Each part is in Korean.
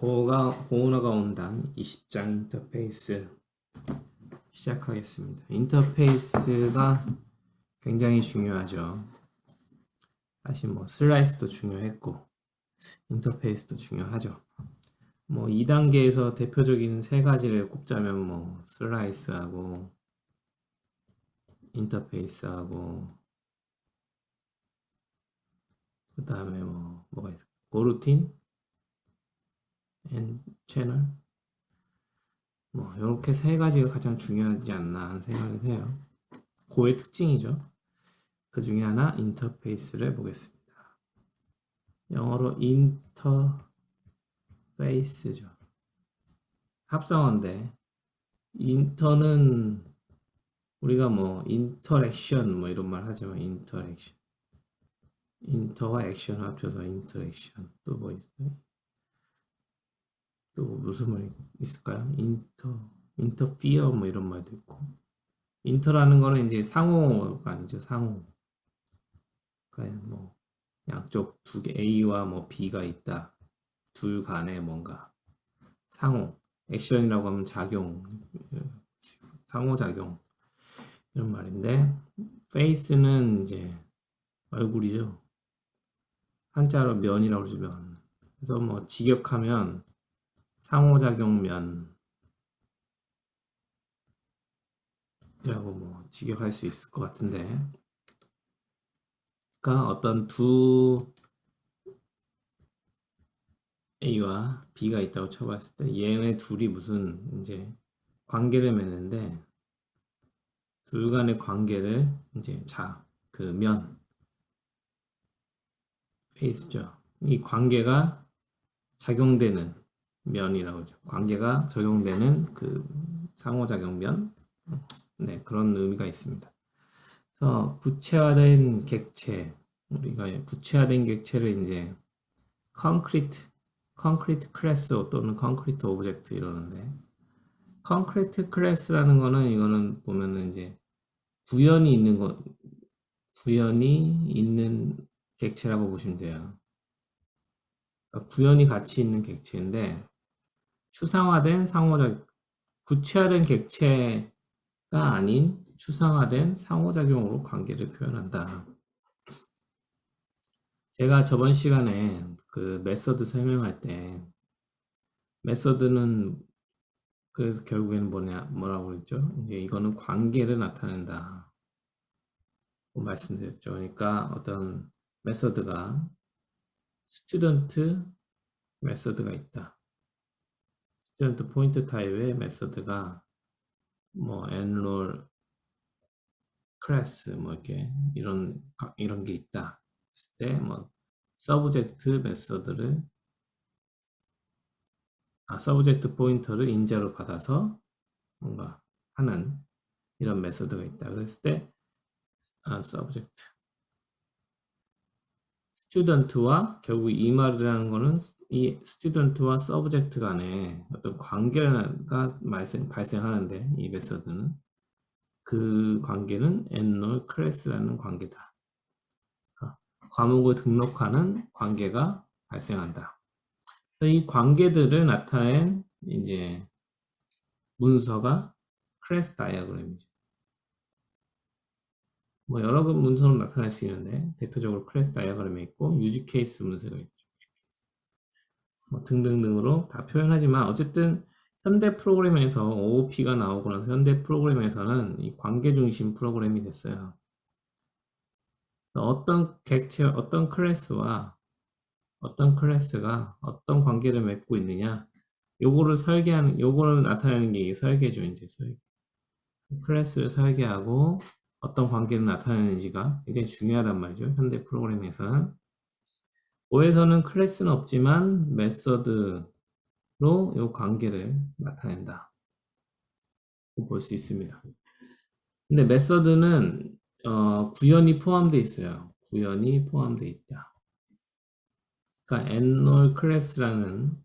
고은어가 온당 20장 인터페이스 시작하겠습니다. 인터페이스가 굉장히 중요하죠. 사실 슬라이스도 중요했고 인터페이스도 중요하죠. 2단계에서 대표적인 세 가지를 꼽자면 슬라이스하고 인터페이스하고 그 다음에 뭐가 있을까? 고루틴 앤 채널 이렇게 세 가지가 가장 중요하지 않나 하는 생각을 해요. 고의 특징이죠. 그 중에 하나 인터페이스를 보겠습니다. 영어로 인터페이스죠. 합성어인데 인터는 우리가 인터랙션 이런 말 하지만 인터랙션 인터와 액션을 합쳐서 인터랙션 또 뭐 있어요? 또 무슨 말이 있을까요? 인터피어 이런 말도 있고 인터라는 거는 이제 상호가 아니죠. 상호. 그러니까 양쪽 두 개 A와 B가 있다. 둘 간에 뭔가 상호. 액션이라고 하면 작용, 상호작용 이런 말인데 페이스는 이제 얼굴이죠. 한자로 면이라고 그러죠. 면. 그래서 직역하면 상호작용 면이라고 직역할 수 있을 것 같은데 그러니까 어떤 두 A와 B가 있다고 쳐봤을 때 얘네 둘이 무슨 이제 관계를 맺는데 둘 간의 관계를 이제 그 면 페이스죠. 이 관계가 작용되는 면이라고 하죠. 관계가 적용되는 그 상호작용면 네, 그런 의미가 있습니다. 그래서 구체화된 객체 우리가 구체화된 객체를 이제 콘크리트 클래스 또는 콘크리트 오브젝트 이러는데 콘크리트 클래스라는 거는 이거는 보면은 이제 구현이 있는 객체라고 보시면 돼요. 그러니까 구현이 같이 있는 객체인데 추상화된 구체화된 객체가 아닌 추상화된 상호작용으로 관계를 표현한다. 제가 저번 시간에 그 메서드 설명할 때 메서드는 그래서 결국에는 뭐라고 그랬죠? 이제 이거는 관계를 나타낸다. 말씀드렸죠. 그러니까 어떤 메서드가 스튜던트 메서드가 있다. 스튜던트 포인트 타입의 메서드가 enroll 클래스 이런 게 있다. 했을 때 서브젝트 메서드를 서브젝트 포인터를 인자로 받아서 뭔가 하는 이런 메서드가 있다. 그랬을 때 서브젝트 스튜던트와 결국 이 말이라는 거는 이 스튜던트와 서브젝트 간에 어떤 관계가 발생하는데 이 메서드는 그 관계는 enroll class라는 관계다. 과목을 등록하는 관계가 발생한다. 이 관계들을 나타낸 이제 문서가 클래스 다이어그램이죠. 여러 문서로 나타낼 수 있는데 대표적으로 클래스 다이어그램이 있고 유즈 케이스 문서가 있죠. 등등등으로 다 표현하지만 어쨌든 현대 프로그램에서 OOP가 나오고 나서 현대 프로그램에서는 이 관계 중심 프로그램이 됐어요. 어떤 객체, 어떤 클래스와 어떤 클래스가 어떤 관계를 맺고 있느냐 요거를 나타내는 게 설계죠. 이제 설계. 클래스를 설계하고 어떤 관계를 나타내는지가 굉장히 중요하단 말이죠. 현대 프로그래밍에서는. O에서는 클래스는 없지만 메서드로 이 관계를 나타낸다. 볼 수 있습니다. 근데 메서드는 구현이 포함되어 있어요. 구현이 포함되어 있다. 그러니까 enroll class라는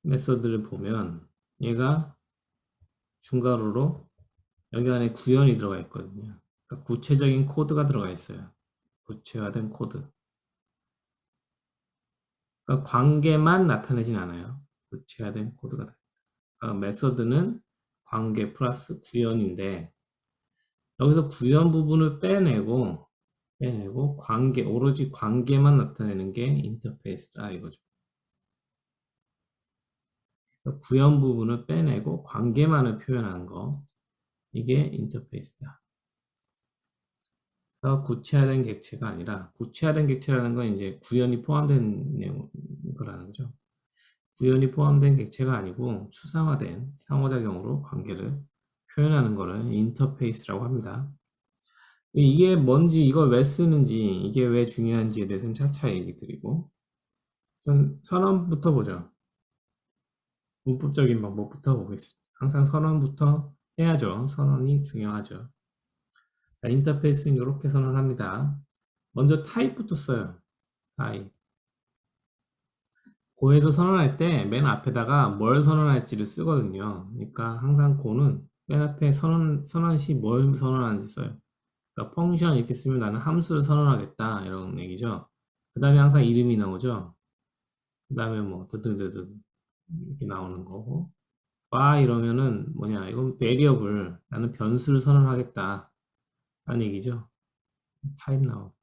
메서드를 보면 얘가 중괄호로 여기 안에 구현이 들어가 있거든요. 그러니까 구체적인 코드가 들어가 있어요. 구체화된 코드. 그러니까 관계만 나타내진 않아요. 구체화된 코드가 다. 그러니까 메서드는 관계 플러스 구현인데 여기서 구현 부분을 빼내고 관계, 오로지 관계만 나타내는 게 인터페이스다 이거죠. 구현 부분을 빼내고 관계만을 표현하는 거, 이게 인터페이스다. 구체화된 객체가 아니라, 구체화된 객체라는 건 이제 구현이 포함된 내용 거라는 거죠. 구현이 포함된 객체가 아니고 추상화된 상호작용으로 관계를 표현하는 거를 인터페이스라고 합니다. 이게 뭔지, 이걸 왜 쓰는지, 이게 왜 중요한지에 대해서는 차차 얘기 드리고, 전 선언부터 보죠. 문법적인 방법부터 보겠습니다. 항상 선언부터 해야죠. 선언이 중요하죠. 자, 인터페이스는 이렇게 선언합니다. 먼저 타입부터 써요. 타입. 고에서 선언할 때 맨 앞에다가 뭘 선언할지를 쓰거든요. 그러니까 항상 고는 맨 앞에 선언시 뭘 선언하는지 써요. 그러니까 펑션 이렇게 쓰면 나는 함수를 선언하겠다 이런 얘기죠. 그 다음에 항상 이름이 나오죠. 그 다음에 뭐 드드드드 이렇게 나오는 거고 이러면은 뭐냐, 이건 베리어블, 나는 변수를 선언하겠다 라는 얘기죠. 타입 나오고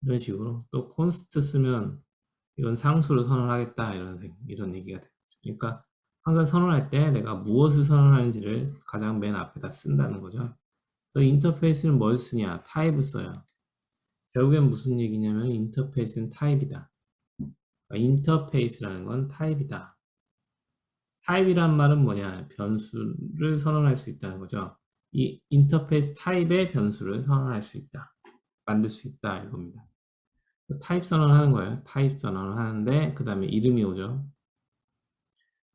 이런 식으로. 또 const 쓰면 이건 상수를 선언하겠다 이런 얘기가 되죠. 그러니까 항상 선언할 때 내가 무엇을 선언하는지를 가장 맨 앞에다 쓴다는 거죠. 또 인터페이스는 뭘 쓰냐, 타입을 써요. 결국엔 무슨 얘기냐면 인터페이스는 타입이다. 그러니까 인터페이스라는 건 타입이다. 타입이란 말은 뭐냐, 변수를 선언할 수 있다는 거죠. 이 인터페이스 타입의 변수를 선언할 수 있다, 만들 수 있다 이겁니다. 타입 선언하는 거예요. 타입 선언을 하는데 그 다음에 이름이 오죠.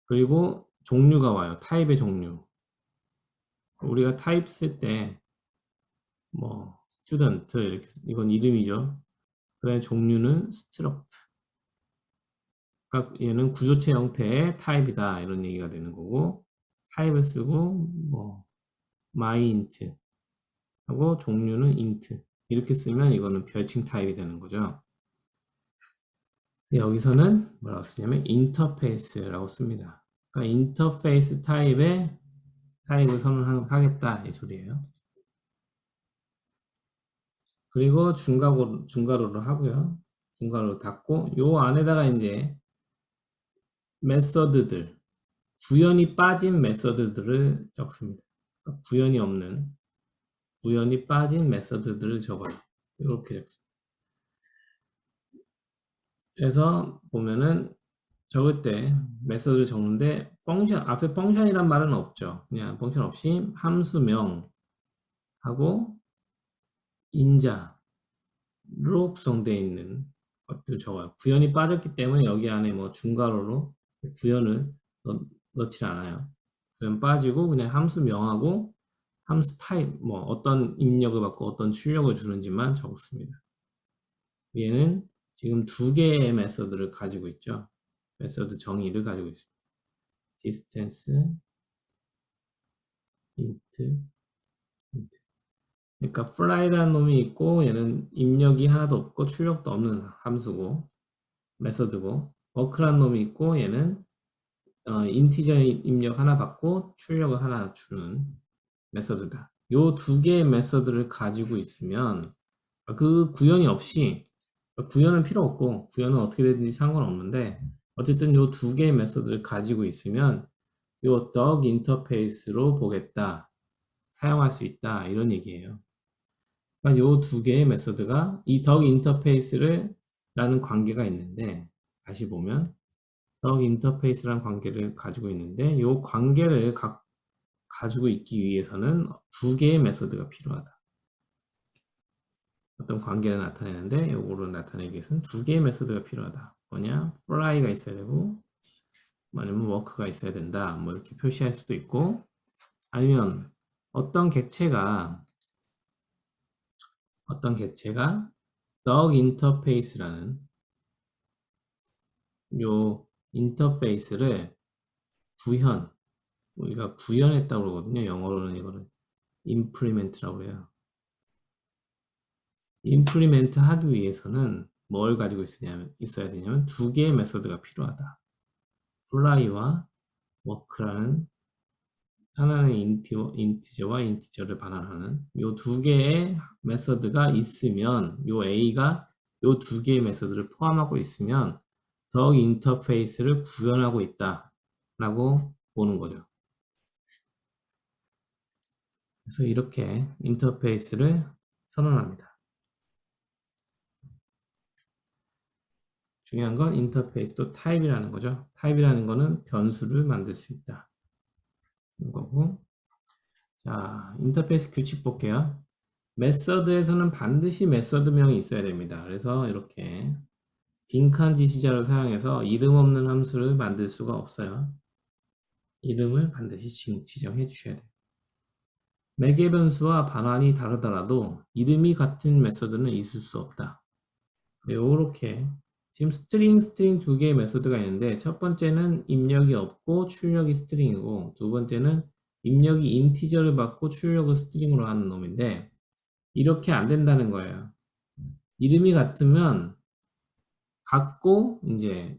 그리고 종류가 와요. 타입의 종류. 우리가 타입 쓸 때 뭐 스튜던트 이렇게, 이건 이름이죠. 그 다음에 종류는 struct. 그러니까 얘는 구조체 형태의 타입이다 이런 얘기가 되는 거고, 타입을 쓰고 뭐 myInt 하고 종류는 int 이렇게 쓰면 이거는 별칭 타입이 되는 거죠. 여기서는 뭐라고 쓰냐면 인터페이스라고 씁니다. 그러니까 인터페이스 타입의 타입을 선언하겠다 이 소리예요. 그리고 중괄호를 하고요. 중괄호 닫고 요 안에다가 이제 메서드들, 구현이 빠진 메서드들을 적습니다. 그러니까 구현이 빠진 메서드들을 적어요. 이렇게 적습니다. 그래서 보면은 적을 때 메서드를 적는데 펑션, 앞에 펑션이란 말은 없죠. 그냥 펑션 없이 함수명 하고 인자로 구성되어 있는 것들을 적어요. 구현이 빠졌기 때문에 여기 안에 뭐 중괄호로 구현을 넣지 않아요. 구현 빠지고 그냥 함수명하고 함수 타입, 뭐 어떤 입력을 받고 어떤 출력을 주는지만 적었습니다. 얘는 지금 두 개의 메서드를 가지고 있죠. 메서드 정의를 가지고 있습니다. distance, int. 그러니까 fly라는 놈이 있고 얘는 입력이 하나도 없고 출력도 없는 함수고 메서드고, work라는 놈이 있고 얘는 인티저 입력 하나 받고 출력을 하나 주는 메서드다. 요 두 개의 메서드를 가지고 있으면 그 구현이 없이, 구현은 필요 없고 구현은 어떻게 되든지 상관없는데 어쨌든 요 두 개의 메서드를 가지고 있으면 요 dog 인터페이스로 보겠다, 사용할 수 있다 이런 얘기예요. 그러니까 요 두 개의 메서드가 이 dog 인터페이스를 라는 관계가 있는데, 다시 보면 dog 인터페이스라는 관계를 가지고 있는데 요 관계를 가지고 있기 위해서는 두 개의 메서드가 필요하다. 어떤 관계를 나타내는데 요거를 나타내기 위해서는 두 개의 메서드가 필요하다. 뭐냐? fly가 있어야 되고 아니면 work가 있어야 된다. 뭐 이렇게 표시할 수도 있고, 아니면 어떤 객체가 dog 인터페이스라는 요 인터페이스를 우리가 구현했다고 그러거든요. 영어로는 이거를 implement라고 해요. implement 하기 위해서는 뭘 가지고 있어야 되냐면 두 개의 메서드가 필요하다. fly와 work라는 하나는 인티저와 인티저를 반환하는 요 두 개의 메서드가 있으면 요 A가 요 두 개의 메서드를 포함하고 있으면 더욱 인터페이스를 구현하고 있다 라고 보는 거죠. 그래서 이렇게 인터페이스를 선언합니다. 중요한 건 인터페이스도 타입이라는 거죠. 타입이라는 거는 변수를 만들 수 있다. 이거고. 자, 인터페이스 규칙 볼게요. 메서드에서는 반드시 메서드명이 있어야 됩니다. 그래서 이렇게 빈칸 지시자를 사용해서 이름 없는 함수를 만들 수가 없어요. 이름을 반드시 지정해 주셔야 돼요. 매개 변수와 반환이 다르더라도 이름이 같은 메서드는 있을 수 없다. 이렇게 지금 스트링 두 개의 메소드가 있는데 첫 번째는 입력이 없고 출력이 스트링이고 두 번째는 입력이 인티저를 받고 출력을 스트링으로 하는 놈인데 이렇게 안 된다는 거예요. 이름이 같으면 같고 이제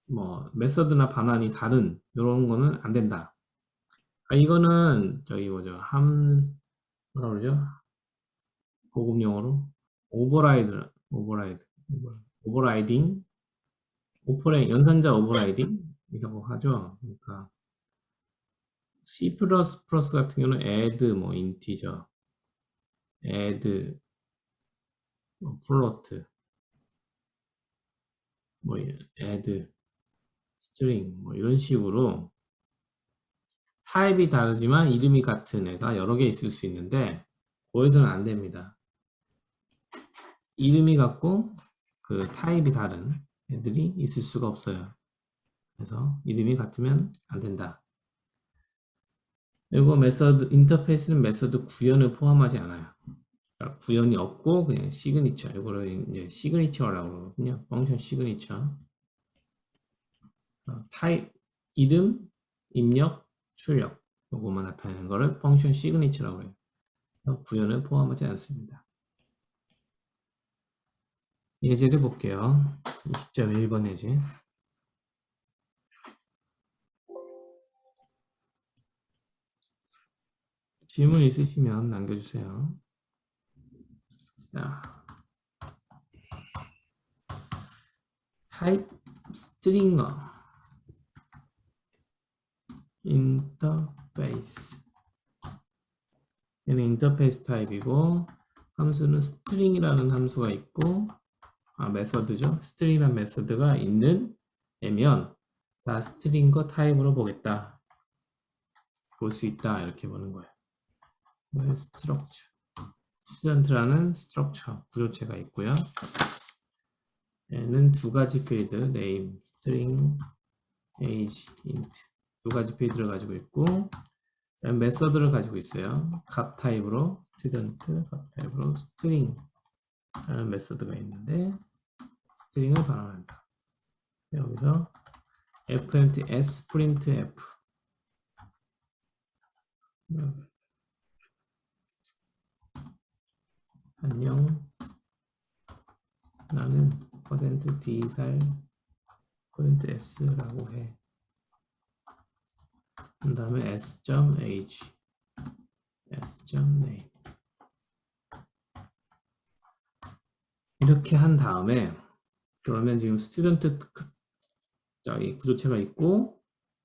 뭐 메소드나 반환이 다른 이런 거는 안 된다. 이거는 저기 뭐죠 뭐라 그러죠? 고급 용어로 오버라이딩 연산자 오버라이딩이라고 하죠. 그러니까 C++ 같은 경우는 add 뭐 인티저, add 뭐 플로트, 뭐 add 스트링 뭐 이런 식으로 타입이 다르지만 이름이 같은 애가 여러 개 있을 수 있는데 거기서는 안 됩니다. 이름이 같고 그 타입이 다른 애들이 있을 수가 없어요. 그래서 이름이 같으면 안 된다. 그리고 메서드 인터페이스는 메서드 구현을 포함하지 않아요. 그러니까 구현이 없고 그냥 시그니처 이거를 이제 시그니처라고 그러거든요. 펑션 시그니처. 타입 이름 입력 출력 요거만 나타내는 거를 펑션 시그니처라고 해요. 구현을 포함하지 않습니다. 예제를 볼게요. 20.1번 예제. 질문 있으시면 남겨주세요. 자, 타입 스트링어 인터페이스 얘는 인터페이스 타입이고 함수는 스트링이라는 함수가 있고 메서드죠. 스트링이라는 메서드가 있는 애면 다 스트링거 타입으로 보겠다. 볼 수 있다. 이렇게 보는 거예요. 스트럭처 스튜던트라는 스트럭처 구조체가 있고요. 얘는 두 가지 필드 name, string, age, int 두 가지 필드를 가지고 있고 메서드를 가지고 있어요. 값 타입으로 스튜던트 값 타입으로 string 라는 메서드가 있는데 스트링을 반환한다. 여기서 fmt s printf 안녕 나는 %d살 %s라고 해. 그 다음에 s.age s.name 이렇게 한 다음에 그러면 지금 스튜던트 저기 구조체가 있고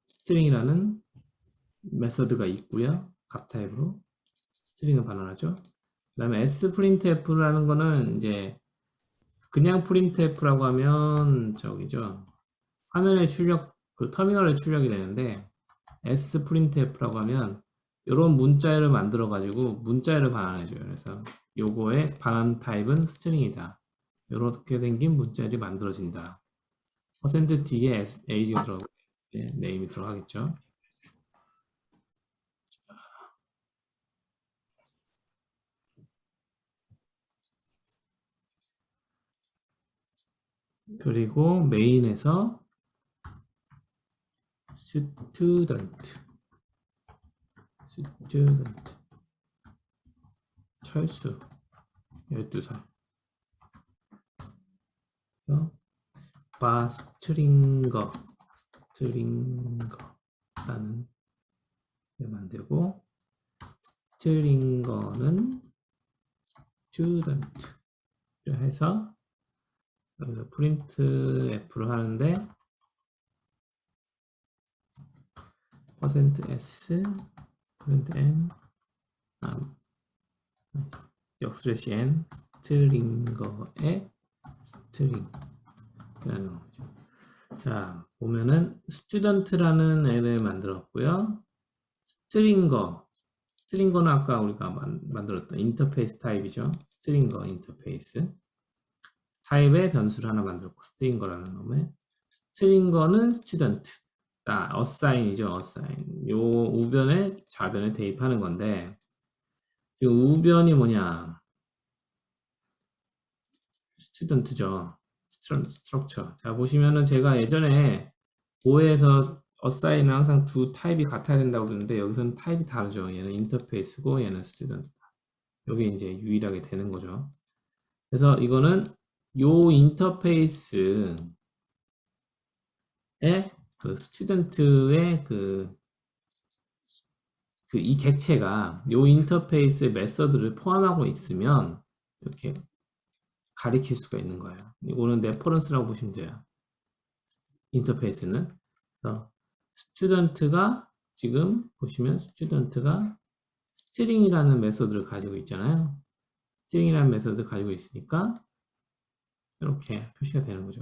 스트링이라는 메서드가 있고요. 값 타입으로 스트링을 반환하죠. 그 다음에 sprintf라는 거는 이제 그냥 printf라고 하면 저기죠. 화면에 출력 그 터미널에 출력이 되는데 sprintf라고 하면 이런 문자열을 만들어 가지고 문자열을 반환해줘요. 그래서 요거의 반환 타입은 스트링이다. 이렇게 생긴 문자열이 만들어진다. %d에 age가 들어가고 name이 들어가겠죠. 그리고 메인에서 student 철수 12살 그래서 바 스트링거라는 게 만들고, 스트링거는 student를 해서 여기서 프린트 f를 하는데 %s %n 역슬래시 n 스트링거의 스트링이라는 거죠. 자, 보면은 student라는 애를 만들었고요. 스트링거는 아까 우리가 만들었던 인터페이스 타입이죠. 스트링거 인터페이스 타입의 변수를 하나 만들었고, 스트링거라는 놈에 스트링거는 student, assign이죠. assign. 요 우변에 좌변에 대입하는 건데, 지금 우변이 뭐냐? student죠. structure. 자, 보시면은 제가 예전에 고에서 assign은 항상 두 타입이 같아야 된다고 그러는데, 여기서는 타입이 다르죠. 얘는 인터페이스고 얘는 student다. 여기 이제 유일하게 되는 거죠. 그래서 이거는 요 인터페이스에 그 스튜던트의 이 객체가 요 인터페이스 메서드를 포함하고 있으면 이렇게 가리킬 수가 있는 거예요. 이거는 레퍼런스라고 보시면 돼요. 인터페이스는. 그래서 스튜던트가 지금 보시면 스튜던트가 스트링이라는 메서드를 가지고 있잖아요. 스트링이라는 메서드를 가지고 있으니까 이렇게 표시가 되는 거죠.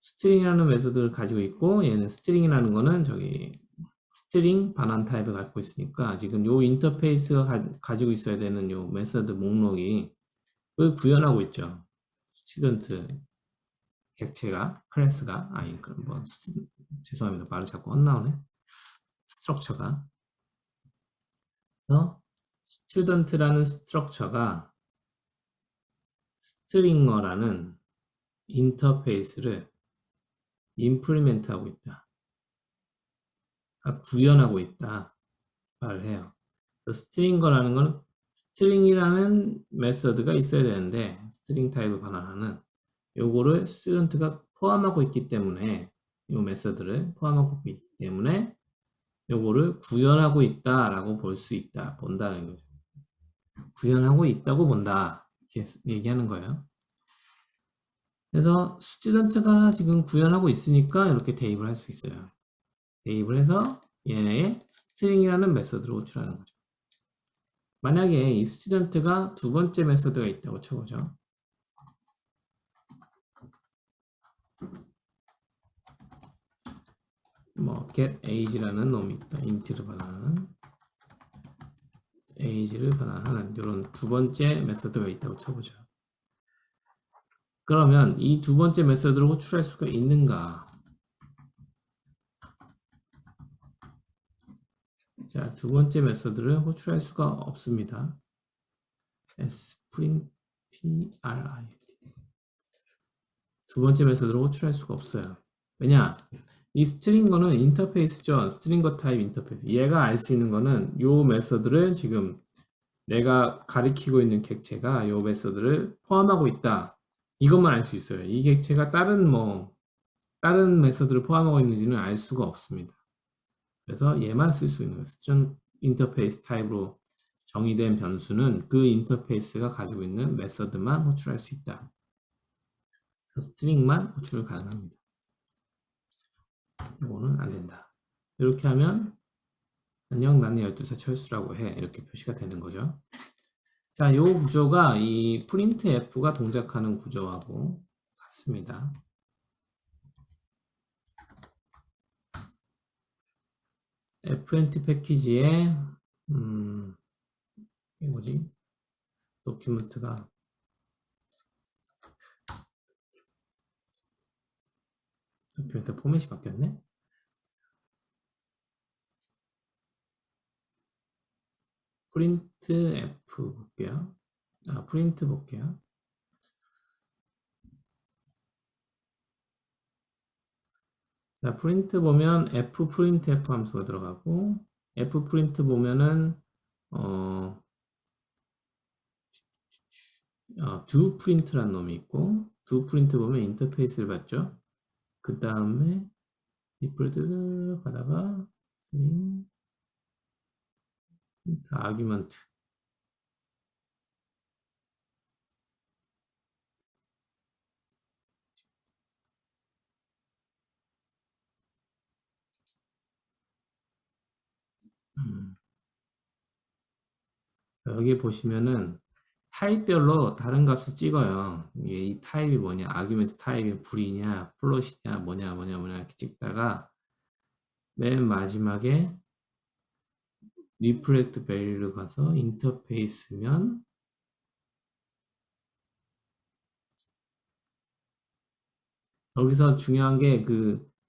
스트링이라는 메서드를 가지고 있고, 얘는 스트링이라는 거는 저기 스트링 반환 타입을 갖고 있으니까 지금 요 인터페이스가 가지고 있어야 되는 요 메서드 목록이 그걸 구현하고 있죠. 스튜던트 객체가, 클래스가, 그럼 뭐 죄송합니다. 말을 자꾸 헛나오네. 스트럭처가. 그래서 스튜던트라는 스트럭처가 스트링어라는 인터페이스를 임플리멘트 하고 있다. 구현하고 있다. 말을 해요. 스트링거라는 건 스트링이라는 메서드가 있어야 되는데, 스트링 타입을 반환하는 요거를 스튜던트가 포함하고 있기 때문에, 요 메서드를 포함하고 있기 때문에 요거를 구현하고 있다라고 볼 수 있다. 본다는 거죠. 구현하고 있다고 본다. 이렇게 얘기하는 거예요. 그래서 스튜던트가 지금 구현하고 있으니까 이렇게 대입을 할 수 있어요. 대입을 해서 얘의 스트링이라는 메서드를 호출하는 거죠. 만약에 이 스튜던트가 두 번째 메서드가 있다고 쳐보죠. 뭐 get age라는 놈이 있다. int를 반환하는 age를 반환하는 이런 두 번째 메서드가 있다고 쳐보죠. 그러면 이 두 번째 메서드를 호출할 수가 있는가? 자, 두 번째 메서드를 호출할 수가 없습니다. sprint 두 번째 메서드를 호출할 수가 없어요. 왜냐? 이 스트링거는 인터페이스죠. 스트링거 타입 인터페이스. 얘가 알 수 있는 거는 요 메서드를 지금 내가 가리키고 있는 객체가 요 메서드를 포함하고 있다. 이것만 알 수 있어요. 이 객체가 다른 메서드를 포함하고 있는지는 알 수가 없습니다. 그래서 얘만 쓸 수 있는 거예요. 스트링 인터페이스 타입으로 정의된 변수는 그 인터페이스가 가지고 있는 메서드만 호출할 수 있다. 그래서 스트링만 호출 가능합니다. 이거는 안 된다. 이렇게 하면 안녕 나는 12살 철수라고 해. 이렇게 표시가 되는 거죠. 자, 이 구조가 이 printf가 동작하는 구조하고 같습니다. fnt 패키지에 이게 뭐지? 도큐멘트가 도큐멘트 포맷이 바뀌었네? printf 볼게요. 프린트 볼게요. 자, 프린트 보면 fprintf 함수가 들어가고, fprint 보면은 do print라는 놈이 있고, 두 프린트 보면 인터페이스를 봤죠. 그 다음에 디폴트 가다가 아규먼트 여기 보시면은 타입별로 다른 값을 찍어요. 이게 이 타입이 뭐냐, 아규멘트 타입이 불이냐, 플롯이냐, 뭐냐 이렇게 찍다가 맨 마지막에 리프렉트 밸류를 가서 인터페이스면 여기서 중요한 게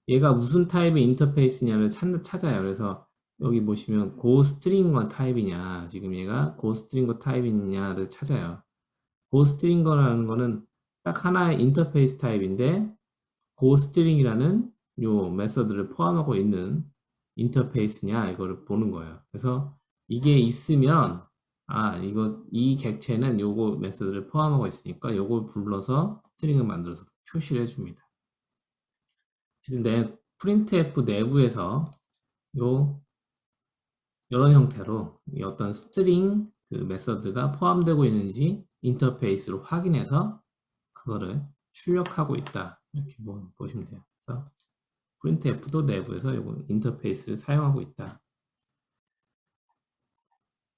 얘가 무슨 타입의 인터페이스냐를 찾아요. 그래서 여기 보시면 고스트링거 타입이냐, 지금 얘가 고스트링거 타입이냐를 찾아요. 고스트링거라는 거는 딱 하나의 인터페이스 타입인데 고스트링이라는 요 메서드를 포함하고 있는 인터페이스냐 이거를 보는 거예요. 그래서 이게 있으면 이 객체는 요거 메서드를 포함하고 있으니까 요걸 불러서 스트링을 만들어서 표시를 해줍니다. 지금 내 printf 내부에서 이런 형태로 어떤 스트링 메서드가 포함되고 있는지 인터페이스로 확인해서 그거를 출력하고 있다 이렇게 보시면 돼요. 그래서 printf도 내부에서 이거 인터페이스를 사용하고 있다.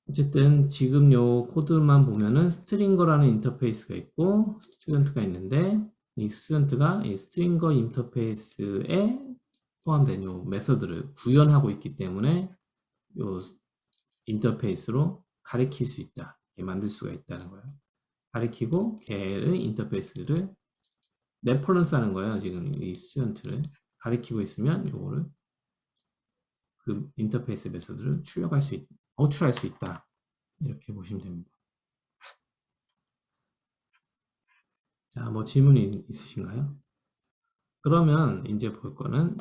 어쨌든 지금 요 코드만 보면은 스트링거라는 인터페이스가 있고 스튜던트가 있는데 이 스튜던트가 이 스트링거 인터페이스에 포함된 요 메서드를 구현하고 있기 때문에 요 인터페이스로 가리킬 수 있다. 이렇게 만들 수가 있다는 거예요. 가리키고 걔의 인터페이스를 레퍼런스 하는 거예요. 지금 이 스튜던트를 가리키고 있으면 요거를 그 인터페이스 메서드를 호출할 수 있다. 이렇게 보시면 됩니다. 자, 뭐 질문이 있으신가요? 그러면 이제 볼 거는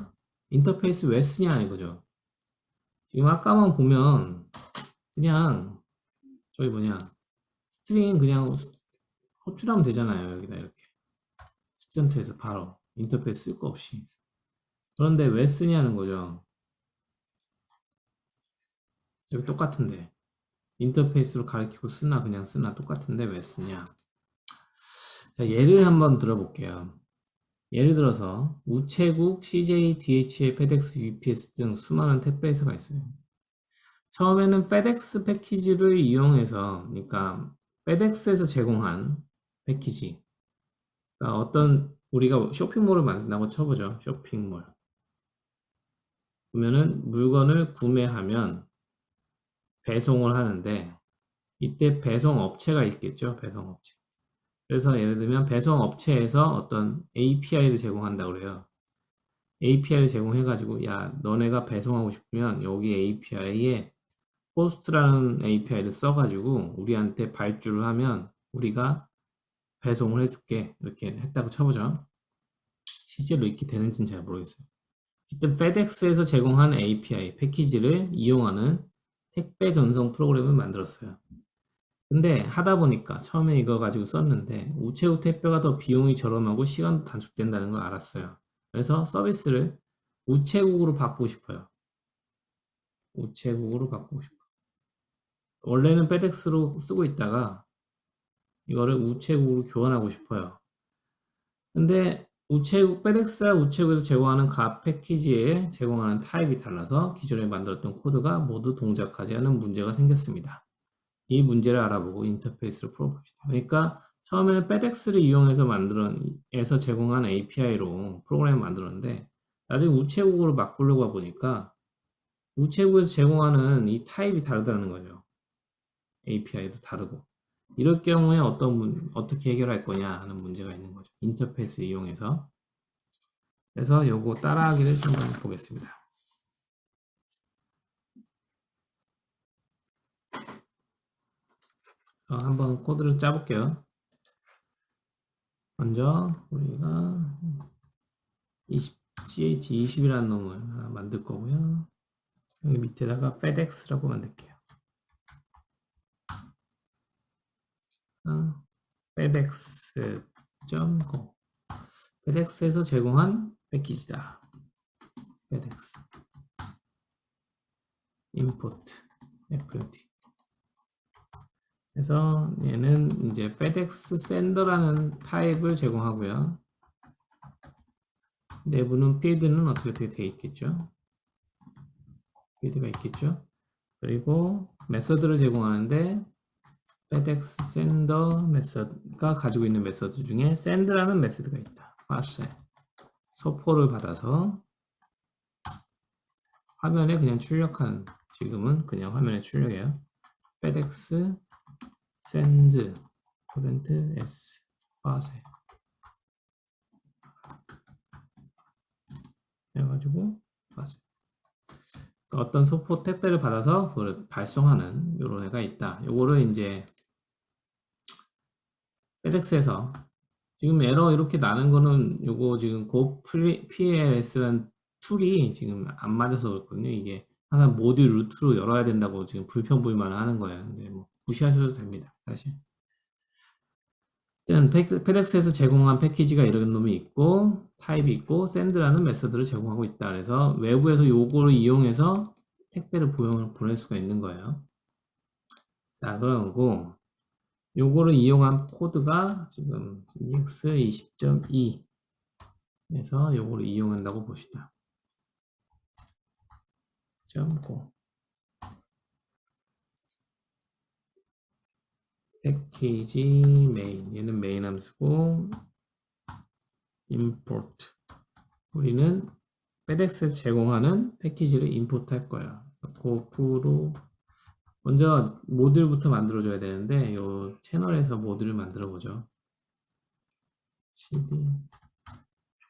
인터페이스 왜 쓰냐 이거죠. 지금 아까만 보면 그냥 저기 스트링 그냥 호출하면 되잖아요. 여기다 이렇게 스튜던트에서 바로 인터페이스 쓸 거 없이. 그런데 왜 쓰냐는 거죠. 여기 똑같은데 인터페이스로 가리키고 쓰나 그냥 쓰나 똑같은데 왜 쓰냐. 자, 예를 한번 들어볼게요. 예를 들어서 우체국, CJ, DHL, 페덱스, UPS 등 수많은 택배 회사가 있어요. 처음에는 페덱스 패키지를 이용해서, 그러니까 페덱스에서 제공한 패키지, 그러니까 어떤 우리가 쇼핑몰을 만든다고 쳐보죠. 쇼핑몰. 그러면은 물건을 구매하면 배송을 하는데 이때 배송업체가 있겠죠. 배송업체. 그래서 예를 들면 배송업체에서 어떤 API를 제공한다고 그래요. API를 제공해가지고 야 너네가 배송하고 싶으면 여기 API에 포스트라는 API를 써가지고 우리한테 발주를 하면 우리가 배송을 해줄게 이렇게 했다고 쳐보죠. 실제로 이렇게 되는지는 잘 모르겠어요. 어쨌든 페덱스에서 제공한 API 패키지를 이용하는 택배 전송 프로그램을 만들었어요. 근데 하다 보니까 처음에 이거 가지고 썼는데 우체국 택배가 더 비용이 저렴하고 시간도 단축된다는 걸 알았어요. 그래서 서비스를 우체국으로 바꾸고 싶어요. 우체국으로 바꾸고 싶어요. 원래는 페덱스로 쓰고 있다가 이거를 우체국으로 교환하고 싶어요. 근데 페덱스와 우체국에서 제공하는 각 패키지에 제공하는 타입이 달라서 기존에 만들었던 코드가 모두 동작하지 않은 문제가 생겼습니다. 이 문제를 알아보고 인터페이스를 풀어봅시다. 그러니까 처음에는 페덱스를 이용해서 제공한 API로 프로그램을 만들었는데 나중에 우체국으로 바꾸려고 보니까 우체국에서 제공하는 이 타입이 다르다는 거죠. API도 다르고. 이럴 경우에 어떻게 해결할 거냐 하는 문제가 있는 거죠. 인터페이스 이용해서. 그래서 요거 따라하기를 좀 한번 보겠습니다. 한번 코드를 짜볼게요. 먼저 우리가 ch20이라는 놈을 하나 만들 거고요. 여기 밑에다가 FedEx라고 만들게요. FedEx go. FedEx에서 제공한 패키지다. FedEx import FOD. 그래서 얘는 이제 FedEx sender라는 타입을 제공하고요. 내부는 필드는 어떻게 되어 있겠죠? 필드가 있겠죠? 그리고 메서드를 제공하는데 FedEx sender 메서드가 가지고 있는 메서드 중에 send라는 메서드가 있다. parcel 소포를 받아서 화면에 그냥 출력하는, 지금은 그냥 화면에 출력해요. FedEx sends %s parcel 해가지고 parcel. 어떤 소포 택배를 받아서 그걸 발송하는 요런 애가 있다. 요거를 이제 FedEx에서 지금 에러 이렇게 나는 거는 요거 지금 GoPLS라는 툴이 지금 안 맞아서 그렇거든요. 이게 항상 모듈 루트로 열어야 된다고 지금 불평불만을 하는 거예요. 근데 뭐 무시하셔도 됩니다. 사실. 일단 FedEx에서 제공한 패키지가 이런 놈이 있고 타입이 있고 샌드라는 메서드를 제공하고 있다. 그래서 외부에서 요거를 이용해서 택배를 보낼 수가 있는 거예요. 자, 그러고 요거를 이용한 코드가 지금 EX20.2 에서 요거를 이용한다고 봅시다. .go 패키지 메인, 얘는 메인 함수고 import, 우리는 FedEx에서 제공하는 패키지를 임포트 할 거야. 고프로 먼저 모듈부터 만들어줘야 되는데 요 채널에서 모듈을 만들어 보죠. cd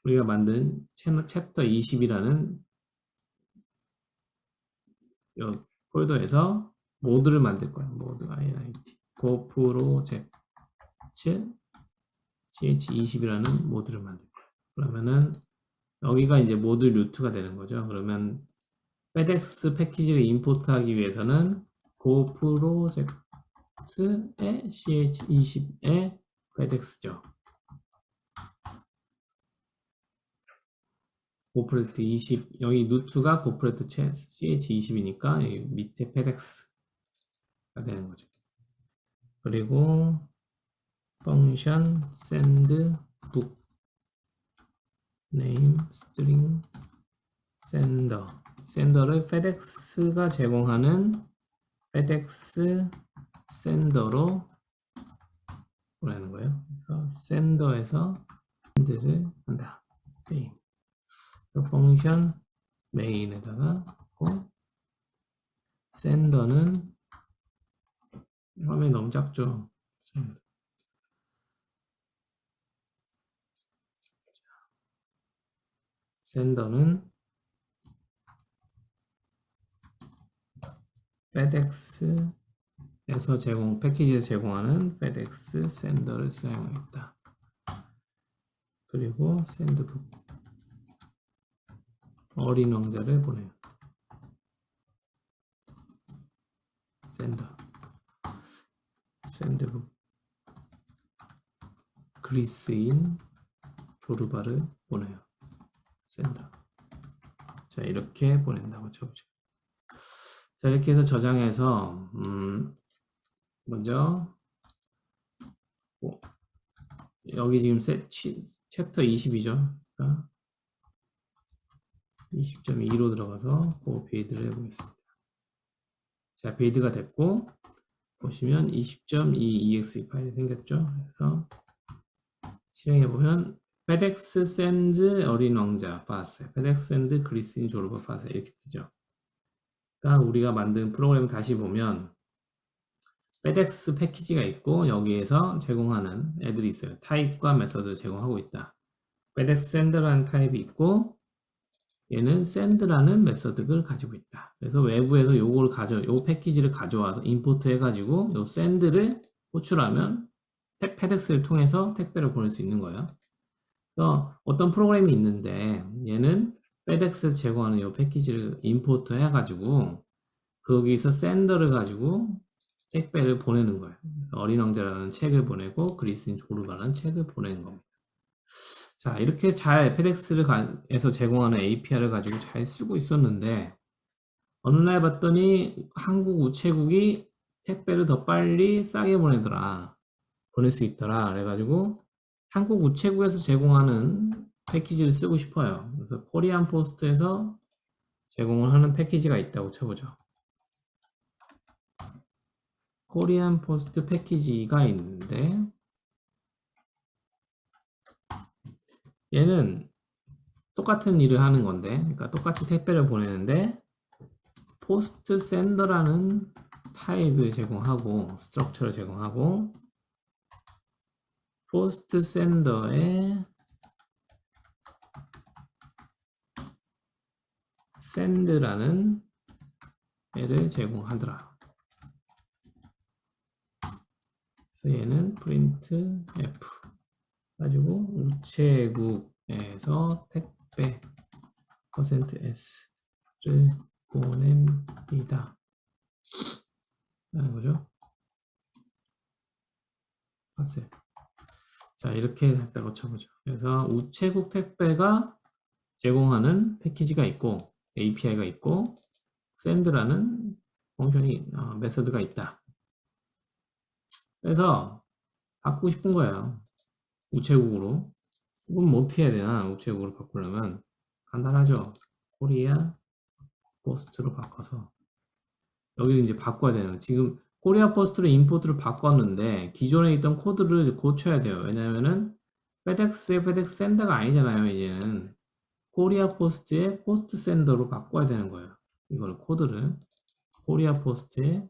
우리가 만든 채널 챕터 20이라는 요 폴더에서 모듈을 만들 거야. 모드 init 고프로젝트 ch20이라는 모듈을 만들 거야. 그러면은 여기가 이제 모듈 루트가 되는 거죠. 그러면 FedEx 패키지를 임포트하기 위해서는 고프로젝트의 ch20의 FedEx죠. 고프로젝트 20, 여기 루트가 고프로젝트 ch20이니까 여기 밑에 FedEx가 되는 거죠. 그리고 펑션 send book name string sender, sender를 FedEx가 제공하는 FedEx sender로 보내는 거예요. 그래서 sender에서 send를 한다. main. 펑션 main에다가 sender는 화면이 너무 작죠. sender는 FedEx에서 패키지에서 제공하는 FedEx sender를 사용하겠다. 그리고 sendbook 어린 왕자를 보내요. sendbook 그리스인 조르바를 보내요. sender. 자, 이렇게 보낸다고 쳐보죠. 자, 이렇게 해서 저장해서 먼저 여기 지금 챕터 20이죠. 그러니까 20.2로 들어가서 그 빌드를 해보겠습니다. 자, 빌드가 됐고 보시면 20.2 exe 파일이 생겼죠. 그래서 실행해보면 FedEx sends 어린 왕자 파스, FedEx sends 그리스인 졸업어 파스 이렇게 뜨죠. 그러니까 우리가 만든 프로그램 다시 보면 FedEx 패키지가 있고 여기에서 제공하는 애들이 있어요. 타입과 메서드를 제공하고 있다. FedEx send라는 타입이 있고 얘는 send라는 메서드를 가지고 있다. 그래서 외부에서 요 패키지를 가져와서 임포트 해가지고 요 send를 호출하면 FedEx를 통해서 택배를 보낼 수 있는 거예요. 그래서 어떤 프로그램이 있는데 얘는 FedEx에서 제공하는 요 패키지를 임포트 해가지고 거기서 sender를 가지고 택배를 보내는 거예요. 어린 왕자라는 책을 보내고 그리스인 조르바라는 책을 보내는 겁니다. 자, 이렇게 잘 페덱스에서 제공하는 API를 가지고 잘 쓰고 있었는데 어느 날 봤더니 한국 우체국이 택배를 더 빨리 싸게 보낼 수 있더라. 그래가지고 한국 우체국에서 제공하는 패키지를 쓰고 싶어요. 그래서 코리안 포스트에서 제공을 하는 패키지가 있다고 쳐보죠. 코리안 포스트 패키지가 있는데 얘는 똑같은 일을 하는 건데, 그러니까 똑같이 택배를 보내는데 포스트 샌더라는 타입을 제공하고 스트럭처를 제공하고 포스트 샌더에 샌드라는 애를 제공하더라. 그래서 얘는 print f 가지고 우체국에서 택배 %s를 보냅니다. 라는 거죠. 파셀. 자, 이렇게 했다고 쳐보죠. 그래서 우체국 택배가 제공하는 패키지가 있고 API가 있고 샌드라는 펑션이 메서드가 있다. 그래서 바꾸고 싶은 거예요. 우체국으로. 그럼 뭐 어떻게 해야 되나? 우체국으로 바꾸려면 간단하죠. 코리아 포스트로 바꿔서 여기를 이제 바꿔야 돼요. 지금 코리아 포스트로 임포트를 바꿨는데 기존에 있던 코드를 고쳐야 돼요. 왜냐면은 페덱스의 페덱스 샌더가 아니잖아요. 이제는 코리아 포스트의 포스트 샌더로 바꿔야 되는 거예요. 이걸 코드를 코리아 포스트의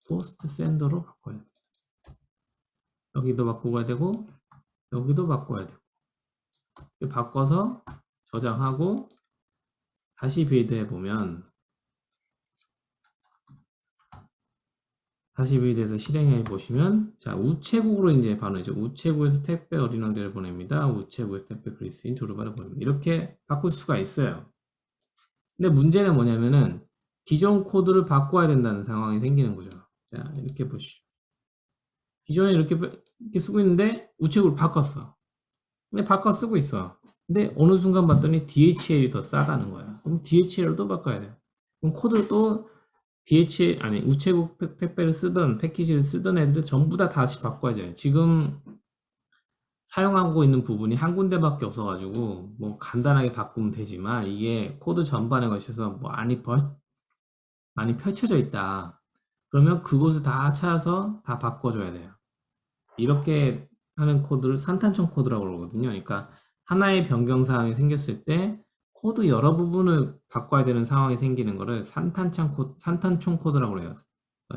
포스트 샌더로 바꿔야 돼요. 여기도 바꾸어야 되고 여기도 바꿔야 되고 바꿔서 저장하고 다시 빌드 해보면 다시 빌드해서 실행해 보시면 자 우체국으로 이제 바로 이제 우체국에서 택배 어린 왕자를 보냅니다. 우체국에서 택배 그리스인 조르바를 보냅니다. 이렇게 바꿀 수가 있어요. 근데 문제는 뭐냐면은 기존 코드를 바꿔야 된다는 상황이 생기는 거죠. 자 이렇게 보시죠. 기존에 이렇게 쓰고 있는데 우체국을 바꿨어. 근데 바꿔 쓰고 있어. 근데 어느 순간 봤더니 DHL이 더 싸다는 거야. 그럼 DHL을 또 바꿔야 돼요. 그럼 코드를 또 DHL 아니 우체국 택배를 쓰던 패키지를 쓰던 애들을 전부 다 다시 바꿔야죠. 지금 사용하고 있는 부분이 한 군데밖에 없어가지고 뭐 간단하게 바꾸면 되지만 이게 코드 전반에 걸쳐서 뭐 많이 펼쳐져 있다. 그러면 그곳을 다 찾아서 다 바꿔줘야 돼요. 이렇게 하는 코드를 산탄총 코드라고 그러거든요. 그러니까 하나의 변경 사항이 생겼을 때 코드 여러 부분을 바꿔야 되는 상황이 생기는 거를 산탄총 코드라고 해요.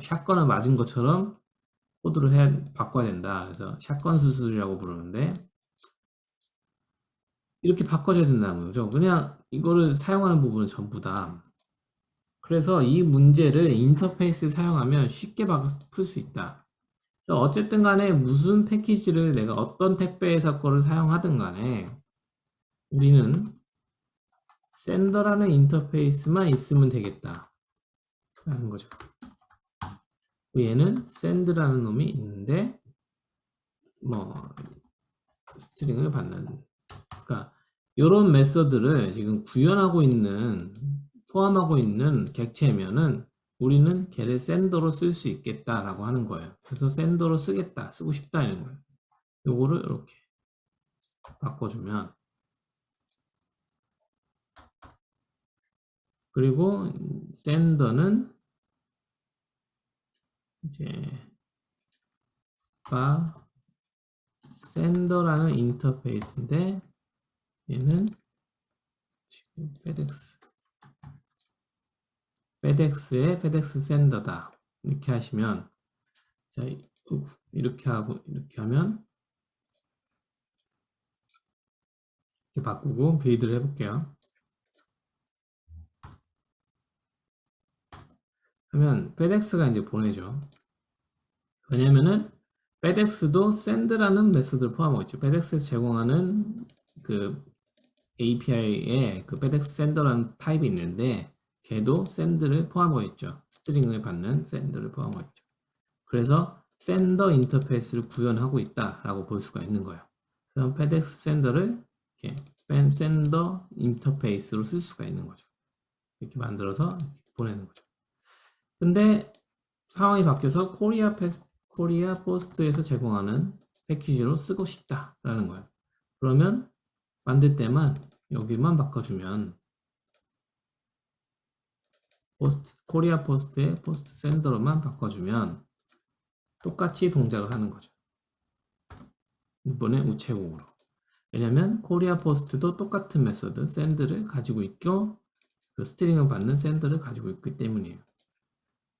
샷건을 맞은 것처럼 코드를 바꿔야 된다. 그래서 샷건 수술이라고 부르는데 이렇게 바꿔줘야 된다는 거죠. 그냥 이거를 사용하는 부분은 전부 다. 그래서 이 문제를 인터페이스를 사용하면 쉽게 풀 수 있다. 그래서 어쨌든 간에 무슨 패키지를 내가 어떤 택배회사 거를 사용하든 간에 우리는 샌더라는 인터페이스만 있으면 되겠다 라는 거죠. 얘는 send라는 놈이 있는데 뭐 스트링을 받는 그러니까 이런 메서드를 지금 포함하고 있는 객체면은 우리는 걔를 sender로 쓸 수 있겠다라고 하는 거예요. 그래서 sender로 쓰고 싶다 이런 거예요. 요거를 이렇게 바꿔주면 그리고 sender는 이제 sender라는 인터페이스인데 얘는 지금 페덱스의 페덱스 sender다 이렇게 하시면 자 이렇게 하면 이렇게 바꾸고 빌드를 해볼게요. 하면 페덱스가 이제 보내죠. 왜냐면은 페덱스도 send라는 메소드를 포함하고 있죠. 페덱스에서 제공하는 그 API에 그 페덱스 sender라는 타입이 있는데 걔도 send를 포함하고 있죠. 스트링을 받는 send를 포함하고 있죠. 그래서 샌더 인터페이스를 구현하고 있다라고 볼 수가 있는 거예요. 그럼 페덱스 샌더를 이렇게 샌더 인터페이스로 쓸 수가 있는 거죠. 이렇게 만들어서 이렇게 보내는 거죠. 근데 상황이 바뀌어서 코리아 포스트에서 제공하는 패키지로 쓰고 싶다라는 거예요. 그러면 만들 때만 여기만 바꿔주면 코리아 포스트의 포스트 샌더로만 바꿔주면 똑같이 동작을 하는 거죠. 이번에 우체국으로. 왜냐면 코리아 포스트도 똑같은 메서드 샌드를 가지고 있고 그 스트링을 받는 샌드를 가지고 있기 때문이에요.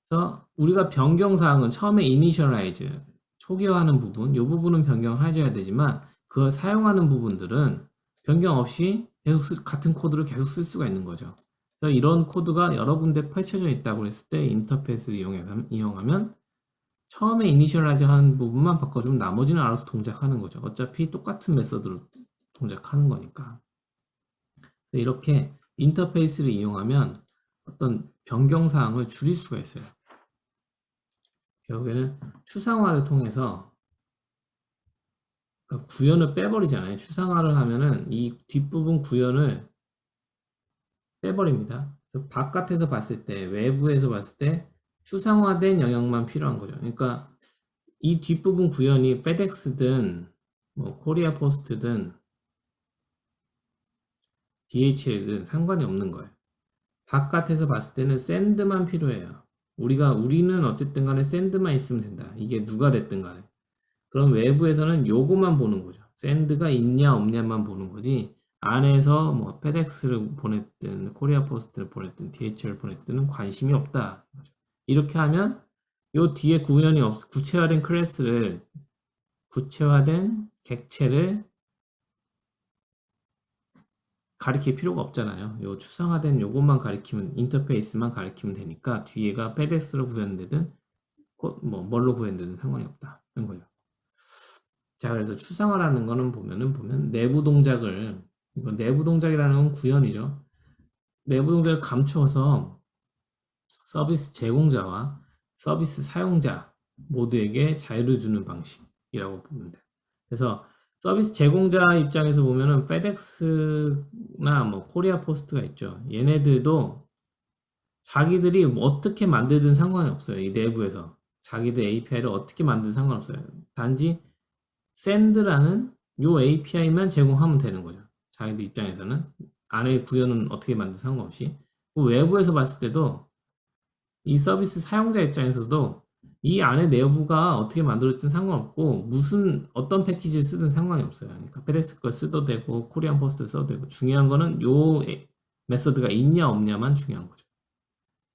그래서 우리가 변경사항은 처음에 이니셜라이즈 초기화하는 부분, 이 부분은 변경해줘야 되지만 그걸 사용하는 부분들은 변경 없이 계속 같은 코드를 계속 쓸 수가 있는 거죠. 그래서 이런 코드가 여러 군데 펼쳐져 있다고 했을 때 인터페이스를 이용하면 처음에 이니셜라이즈 하는 부분만 바꿔주면 나머지는 알아서 동작하는 거죠. 어차피 똑같은 메서드로 동작하는 거니까. 이렇게 인터페이스를 이용하면 어떤 변경사항을 줄일 수가 있어요. 결국에는 추상화를 통해서 그러니까 구현을 빼버리잖아요. 추상화를 하면은 이 뒷부분 구현을 빼버립니다. 그래서 바깥에서 봤을 때, 외부에서 봤을 때 추상화된 영역만 필요한 거죠. 그러니까 이 뒷부분 구현이 페덱스든 뭐 코리아 포스트든 DHL든 상관이 없는 거예요. 바깥에서 봤을 때는 샌드만 필요해요. 우리는 어쨌든 간에 샌드만 있으면 된다. 이게 누가 됐든 간에. 그럼 외부에서는 요거만 보는 거죠. 샌드가 있냐 없냐만 보는 거지. 안에서 뭐 페덱스를 보냈든 코리아 포스트를 보냈든 DHL을 보냈든 관심이 없다. 이렇게 하면 요 뒤에 구체화된 클래스를 구체화된 객체를 가리킬 필요가 없잖아요. 요 추상화된 요것만 가리키면 인터페이스만 가리키면 되니까 뒤에가 페덱스로 구현되든 뭐 뭘로 구현되든 상관이 없다는 거예요. 자, 그래서 추상화라는 거는 보면 내부 동작을 이거 내부 동작이라는 건 구현이죠. 내부 동작을 감추어서 서비스 제공자와 서비스 사용자 모두에게 자유를 주는 방식이라고 보면 돼요. 그래서 서비스 제공자 입장에서 보면은 페덱스나 뭐 코리아 포스트가 있죠. 얘네들도 자기들이 뭐 어떻게 만들든 상관이 없어요. 이 내부에서 자기들 API를 어떻게 만들든 상관없어요. 단지 샌드라는 요 API만 제공하면 되는 거죠. 자기들 입장에서는 안에 구현은 어떻게 만든 상관없이 그 외부에서 봤을 때도 이 서비스 사용자 입장에서도 이 안에 내부가 어떻게 만들어졌든 상관없고 무슨 어떤 패키지를 쓰든 상관이 없어요. 그러니까 페덱스 걸 써도 되고 코리안 포스트 써도 되고 중요한 거는 요 메서드가 있냐 없냐만 중요한 거죠.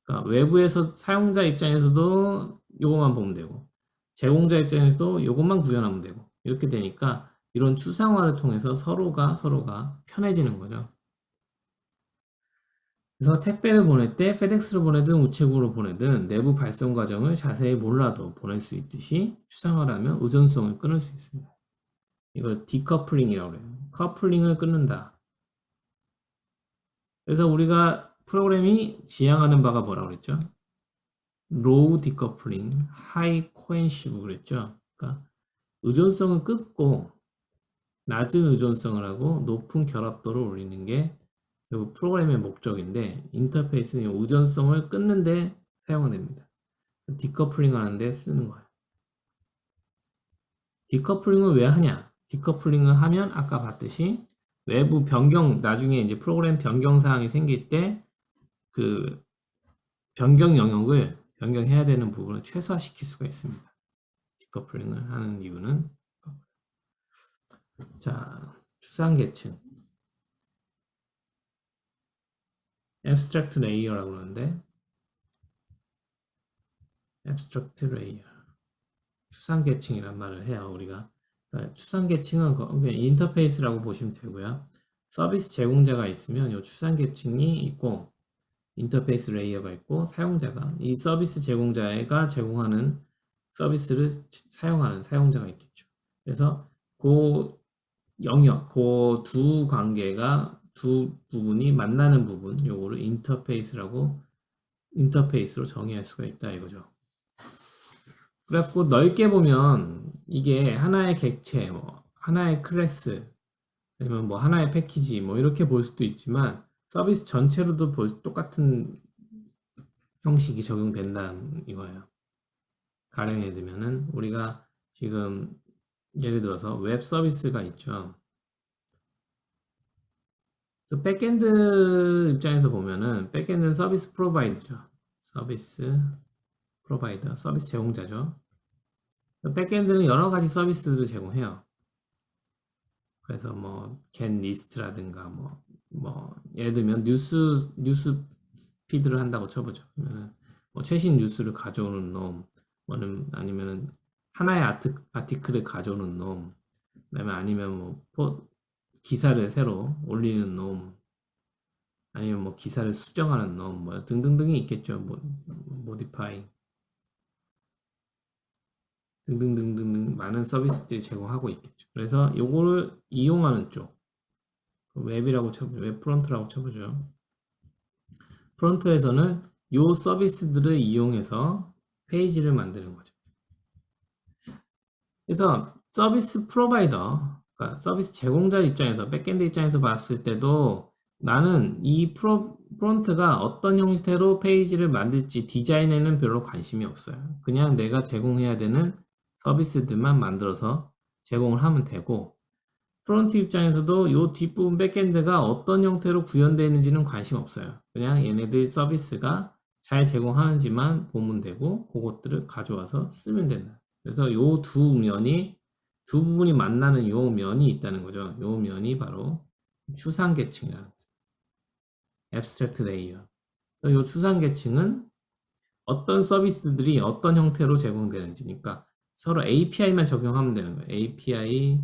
그러니까 외부에서 사용자 입장에서도 요것만 보면 되고 제공자 입장에서도 요것만 구현하면 되고 이렇게 되니까 이런 추상화를 통해서 서로가 편해지는 거죠. 그래서 택배를 보낼 때 페덱스로 보내든 우체국으로 보내든 내부 발송 과정을 자세히 몰라도 보낼 수 있듯이 추상화라면 의존성을 끊을 수 있습니다. 이걸 디커플링이라고 해요. 커플링을 끊는다. 그래서 우리가 프로그램이 지향하는 바가 뭐라고 그랬죠? 로우 디커플링, 하이 코엔시브 그랬죠? 그러니까 의존성을 끊고 낮은 의존성을 하고 높은 결합도를 올리는 게 결국 프로그램의 목적인데 인터페이스는 의존성을 끊는데 사용됩니다. 디커플링 하는데 쓰는 거예요. 디커플링을 왜 하냐? 디커플링을 하면 아까 봤듯이 외부 변경 나중에 이제 프로그램 변경 사항이 생길 때 그 변경 영역을 변경해야 되는 부분을 최소화시킬 수가 있습니다. 디커플링을 하는 이유는 자 추상 계층 abstract layer라고 그러는데 abstract layer 추상 계층이란 말을 해요 우리가. 그러니까 추상 계층은 그냥 인터페이스라고 보시면 되고요. 서비스 제공자가 있으면 이 추상 계층이 있고 인터페이스 레이어가 있고 사용자가 이 서비스 제공자가 제공하는 서비스를 사용하는 사용자가 있겠죠. 그래서 그 영역, 그 두 관계가 두 부분이 만나는 부분, 요거를 인터페이스로 정의할 수가 있다 이거죠. 그래갖고 넓게 보면 이게 하나의 객체, 뭐 하나의 클래스, 아니면 뭐 하나의 패키지, 뭐 이렇게 볼 수도 있지만 서비스 전체로도 똑같은 형식이 적용된다는 이거예요. 가령 예를 들면은 우리가 지금 예를 들어서 웹 서비스가 있죠. 그래서 백엔드 입장에서 보면은 백엔드는 서비스 프로바이더죠. 서비스 프로바이더, 서비스 제공자죠. 백엔드는 여러 가지 서비스들을 제공해요. 그래서 뭐 get 리스트라든가 뭐 예를 들면 뉴스 피드를 한다고 쳐보죠. 그러면은 뭐 최신 뉴스를 가져오는 놈, 뭐는 아니면은 하나의 아티클을 가져오는 놈, 그다음에 아니면 기사를 새로 올리는 놈, 아니면 뭐 기사를 수정하는 놈, 뭐 등등등이 있겠죠. 뭐 모디파이 등등등등 많은 서비스들이 제공하고 있겠죠. 그래서 요거를 이용하는 쪽 웹이라고 쳐보죠. 웹 프론트라고 쳐보죠. 프론트에서는 요 서비스들을 이용해서 페이지를 만드는 거죠. 그래서 서비스 프로바이더, 그러니까 서비스 제공자 입장에서, 백엔드 입장에서 봤을 때도 나는 이 프론트가 어떤 형태로 페이지를 만들지 디자인에는 별로 관심이 없어요. 그냥 내가 제공해야 되는 서비스들만 만들어서 제공을 하면 되고, 프론트 입장에서도 이 뒷부분 백엔드가 어떤 형태로 구현되어 있는지는 관심 없어요. 그냥 얘네들 서비스가 잘 제공하는지만 보면 되고 그것들을 가져와서 쓰면 된다. 그래서 이 두 부분이 만나는 요 면이 있다는 거죠. 요 면이 바로 추상계층이라는 거죠. Abstract Layer. 이 추상계층은 어떤 서비스들이 어떤 형태로 제공되는지니까 서로 API만 적용하면 되는 거예요. API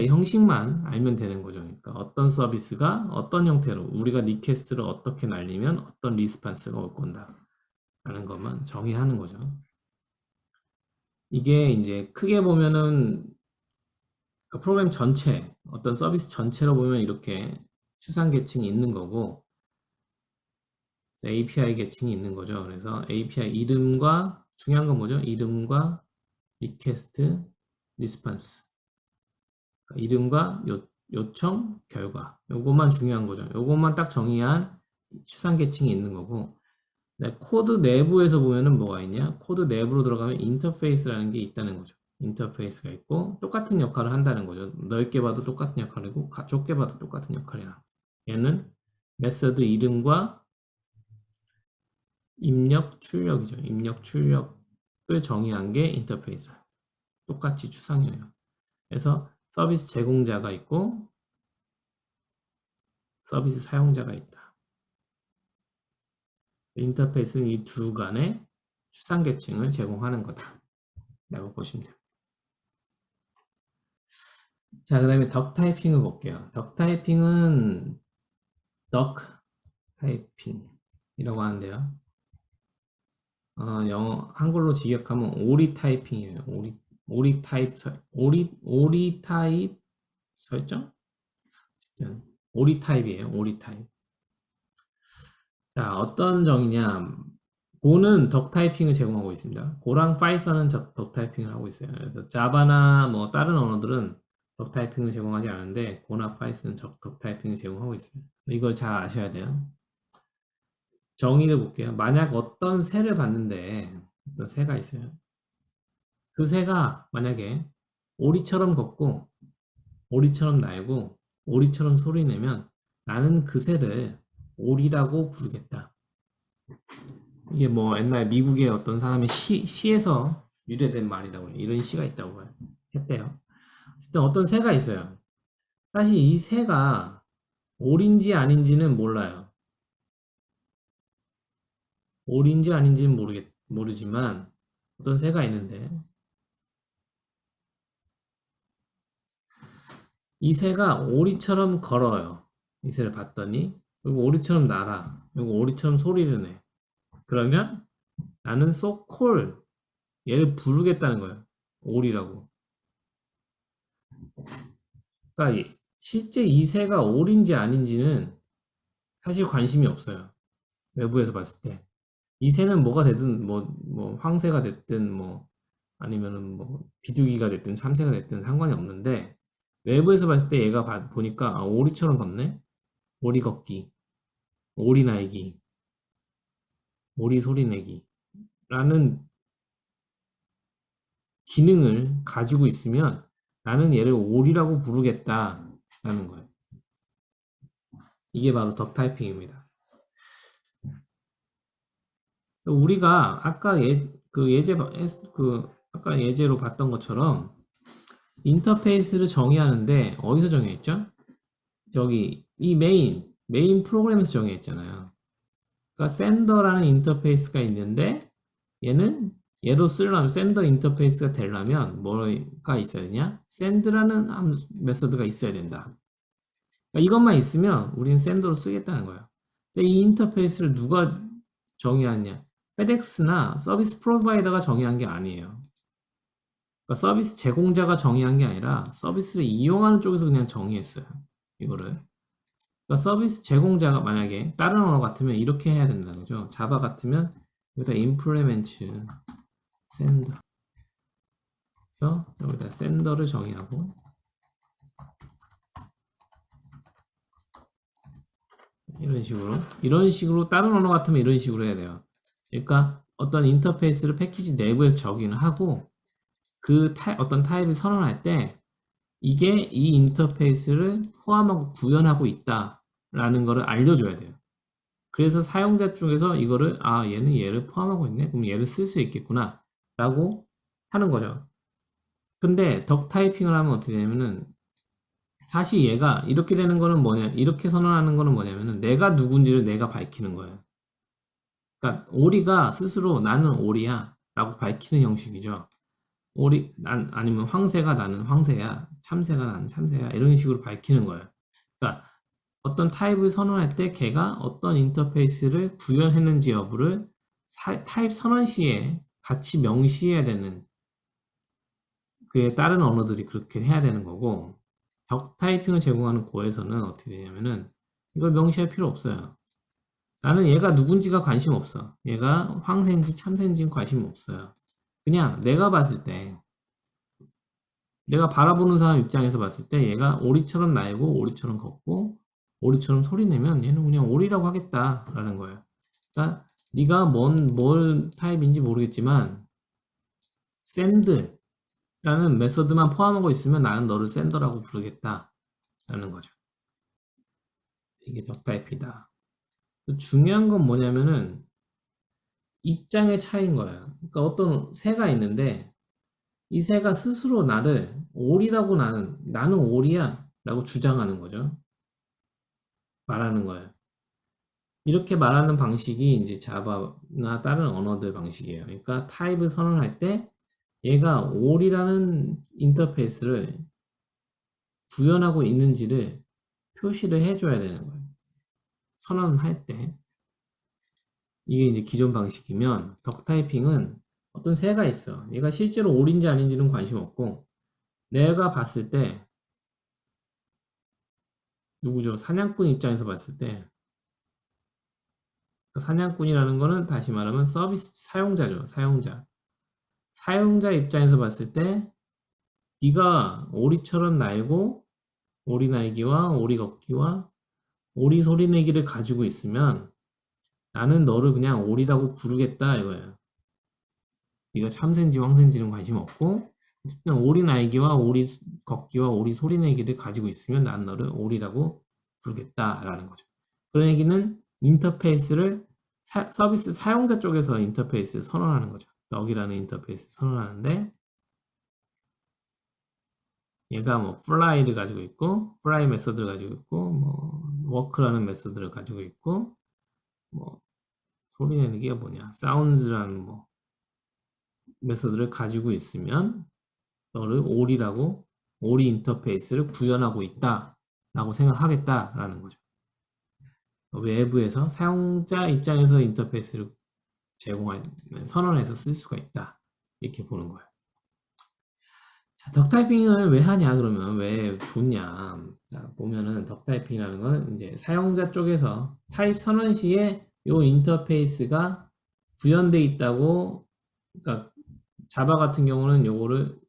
형식만 알면 되는 거죠. 그러니까 어떤 서비스가 어떤 형태로 우리가 리퀘스트를 어떻게 날리면 어떤 리스판스가 올 건다 라는 것만 정의하는 거죠. 이게 이제 크게 보면은 그 프로그램 전체 어떤 서비스 전체로 보면 이렇게 추상 계층이 있는 거고 API 계층이 있는 거죠. 그래서 API 이름과 중요한 건 뭐죠? 이름과 리퀘스트, 리스판스 이름과 요청, 결과 요것만 중요한 거죠. 요것만 딱 정의한 추상 계층이 있는 거고 코드 내부에서 보면은 뭐가 있냐? 코드 내부로 들어가면 인터페이스라는 게 있다는 거죠. 인터페이스가 있고 똑같은 역할을 한다는 거죠. 넓게 봐도 똑같은 역할이고 좁게 봐도 똑같은 역할이라. 얘는 메서드 이름과 입력, 출력이죠. 입력, 출력을 정의한 게 인터페이스. 똑같이 추상이에요. 그래서 서비스 제공자가 있고 서비스 사용자가 있다. 인터페이스는 이 두 간의 추상 계층을 제공하는 거다. 라고 보시면 됩니다. 자, 그 다음에 덕 타이핑을 볼게요. 덕 타이핑은 덕 타이핑이라고 하는데요. 영어, 한글로 직역하면 오리 타이핑이에요. 오리 타입 설정? 오리 타입이에요. 오리 타입. 자, 어떤 정의냐? 고는 덕 타이핑을 제공하고 있습니다. 고랑 파이썬은 덕 타이핑을 하고 있어요. 그래서 자바나 뭐 다른 언어들은 덕 타이핑을 제공하지 않는데 고나 파이썬은 덕 타이핑을 제공하고 있어요. 이걸 잘 아셔야 돼요. 정의를 볼게요. 만약 어떤 새를 봤는데 어떤 새가 있어요. 그 새가 만약에 오리처럼 걷고 오리처럼 날고 오리처럼 소리내면 나는 그 새를 오리라고 부르겠다. 이게 뭐 옛날 미국의 어떤 사람의 시에서 유래된 말이라고 해요. 이런 시가 있다고 했대요. 어쨌든 어떤 새가 있어요. 사실 이 새가 오리인지 아닌지는 몰라요. 오리인지 아닌지는 모르지만 어떤 새가 있는데 이 새가 오리처럼 걸어요. 이 새를 봤더니 그리고 오리처럼 날아. 그리고 오리처럼 소리를 내. 그러면 나는 콜 얘를 부르겠다는 거예요. 오리라고. 그러니까 실제 이 새가 오리인지 아닌지는 사실 관심이 없어요. 외부에서 봤을 때. 이 새는 뭐가 되든 뭐 황새가 됐든 뭐 아니면은 뭐 비둘기가 됐든 참새가 됐든 상관이 없는데 외부에서 봤을 때 얘가 보니까 오리처럼 걷네. 오리 걷기, 오리 날기, 오리 소리 내기 라는 기능을 가지고 있으면 나는 얘를 오리라고 부르겠다라는 거예요. 이게 바로 덕 타이핑입니다. 우리가 아까 아까 예제로 봤던 것처럼 인터페이스를 정의하는데 어디서 정의했죠? 저기 이 메인 프로그램에서 정의했잖아요. 그러니까 샌더라는 인터페이스가 있는데 얘는 얘로 쓰려면 샌더 인터페이스가 되려면 뭐가 있어야 되냐? 샌드라는 메서드가 있어야 된다. 그러니까 이것만 있으면 우리는 샌더로 쓰겠다는 거예요. 근데 이 인터페이스를 누가 정의하냐? 페덱스나 서비스 프로바이더가 정의한 게 아니에요. 그러니까 서비스 제공자가 정의한 게 아니라 서비스를 이용하는 쪽에서 그냥 정의했어요. 이거를. 그러니까 서비스 제공자가 만약에 다른 언어 같으면 이렇게 해야 된다는 거죠. 자바 같으면 여기다 implement sender. 그래서 여기다 sender를 정의하고 이런 식으로 다른 언어 같으면 이런 식으로 해야 돼요. 그러니까 어떤 인터페이스를 패키지 내부에서 적용을 하고 어떤 타입을 선언할 때 이게 이 인터페이스를 포함하고 구현하고 있다라는 것을 알려줘야 돼요. 그래서 사용자 쪽에서 이거를 얘는 얘를 포함하고 있네. 그럼 얘를 쓸 수 있겠구나 라고 하는 거죠. 근데 덕 타이핑을 하면 어떻게 되냐면은 사실 얘가 이렇게 되는 거는 이렇게 선언하는 거는 뭐냐면은 내가 누군지를 내가 밝히는 거예요. 그러니까 오리가 스스로 나는 오리야 라고 밝히는 형식이죠. 아니면 황새가 나는 황새야, 참새가 나는 참새야 이런 식으로 밝히는 거예요. 그러니까 어떤 타입을 선언할 때 걔가 어떤 인터페이스를 구현했는지 여부를 타입 선언 시에 같이 명시해야 되는 그에 다른 언어들이 그렇게 해야 되는 거고 적 타이핑을 제공하는 고에서는 어떻게 되냐면은 이걸 명시할 필요 없어요. 나는 얘가 누군지가 관심 없어. 얘가 황새인지 참새인지 관심 없어요. 그냥 내가 봤을 때 내가 바라보는 사람 입장에서 봤을 때 얘가 오리처럼 날고 오리처럼 걷고 오리처럼 소리 내면 얘는 그냥 오리라고 하겠다라는 거예요. 그러니까 네가 뭘 타입인지 모르겠지만 샌드라는 메서드만 포함하고 있으면 나는 너를 샌더라고 부르겠다라는 거죠. 이게 덕타입이다. 중요한 건 뭐냐면은 입장의 차이인 거예요. 그러니까 어떤 새가 있는데 이 새가 스스로 나를 오리라고 나는 오리야 라고 주장하는 거죠. 말하는 거예요. 이렇게 말하는 방식이 이제 자바나 다른 언어들 방식이에요. 그러니까 타입을 선언할 때 얘가 올이라는 인터페이스를 구현하고 있는지를 표시를 해줘야 되는 거예요. 선언할 때. 이게 이제 기존 방식이면 덕 타이핑은 어떤 새가 있어. 얘가 실제로 올인지 아닌지는 관심 없고 내가 봤을 때 누구죠? 사냥꾼 입장에서 봤을 때 사냥꾼이라는 거는 다시 말하면 서비스 사용자죠. 사용자 입장에서 봤을 때 네가 오리처럼 날고 오리 날기와 오리 걷기와 오리 소리 내기를 가지고 있으면 나는 너를 그냥 오리라고 부르겠다 이거예요. 네가 참새인지 황새인지는 관심 없고 어쨌든 오리 날기와 오리 걷기와 오리 소리 내기를 가지고 있으면 나는 너를 오리라고 부르겠다라는 거죠. 그런 얘기는 인터페이스를 서비스 사용자 쪽에서 인터페이스를 선언하는 거죠. 덕이라는 인터페이스 선언하는데 얘가 뭐 fly를 가지고 있고 fly 메서드를 가지고 있고 뭐 work라는 메서드를 가지고 있고 뭐 소리 내는 게 뭐냐 sounds라는 뭐 메서드를 가지고 있으면 너를 오리 인터페이스를 구현하고 있다 라고 생각하겠다라는 거죠. 외부에서 사용자 입장에서 인터페이스를 선언해서 쓸 수가 있다 이렇게 보는 거예요. 자, 덕타이핑을 왜 하냐 그러면 왜 좋냐. 자, 보면은 덕타이핑이라는 건 이제 사용자 쪽에서 타입 선언 시에 요 인터페이스가 구현돼 있다고, 그러니까 자바 같은 경우는 요거를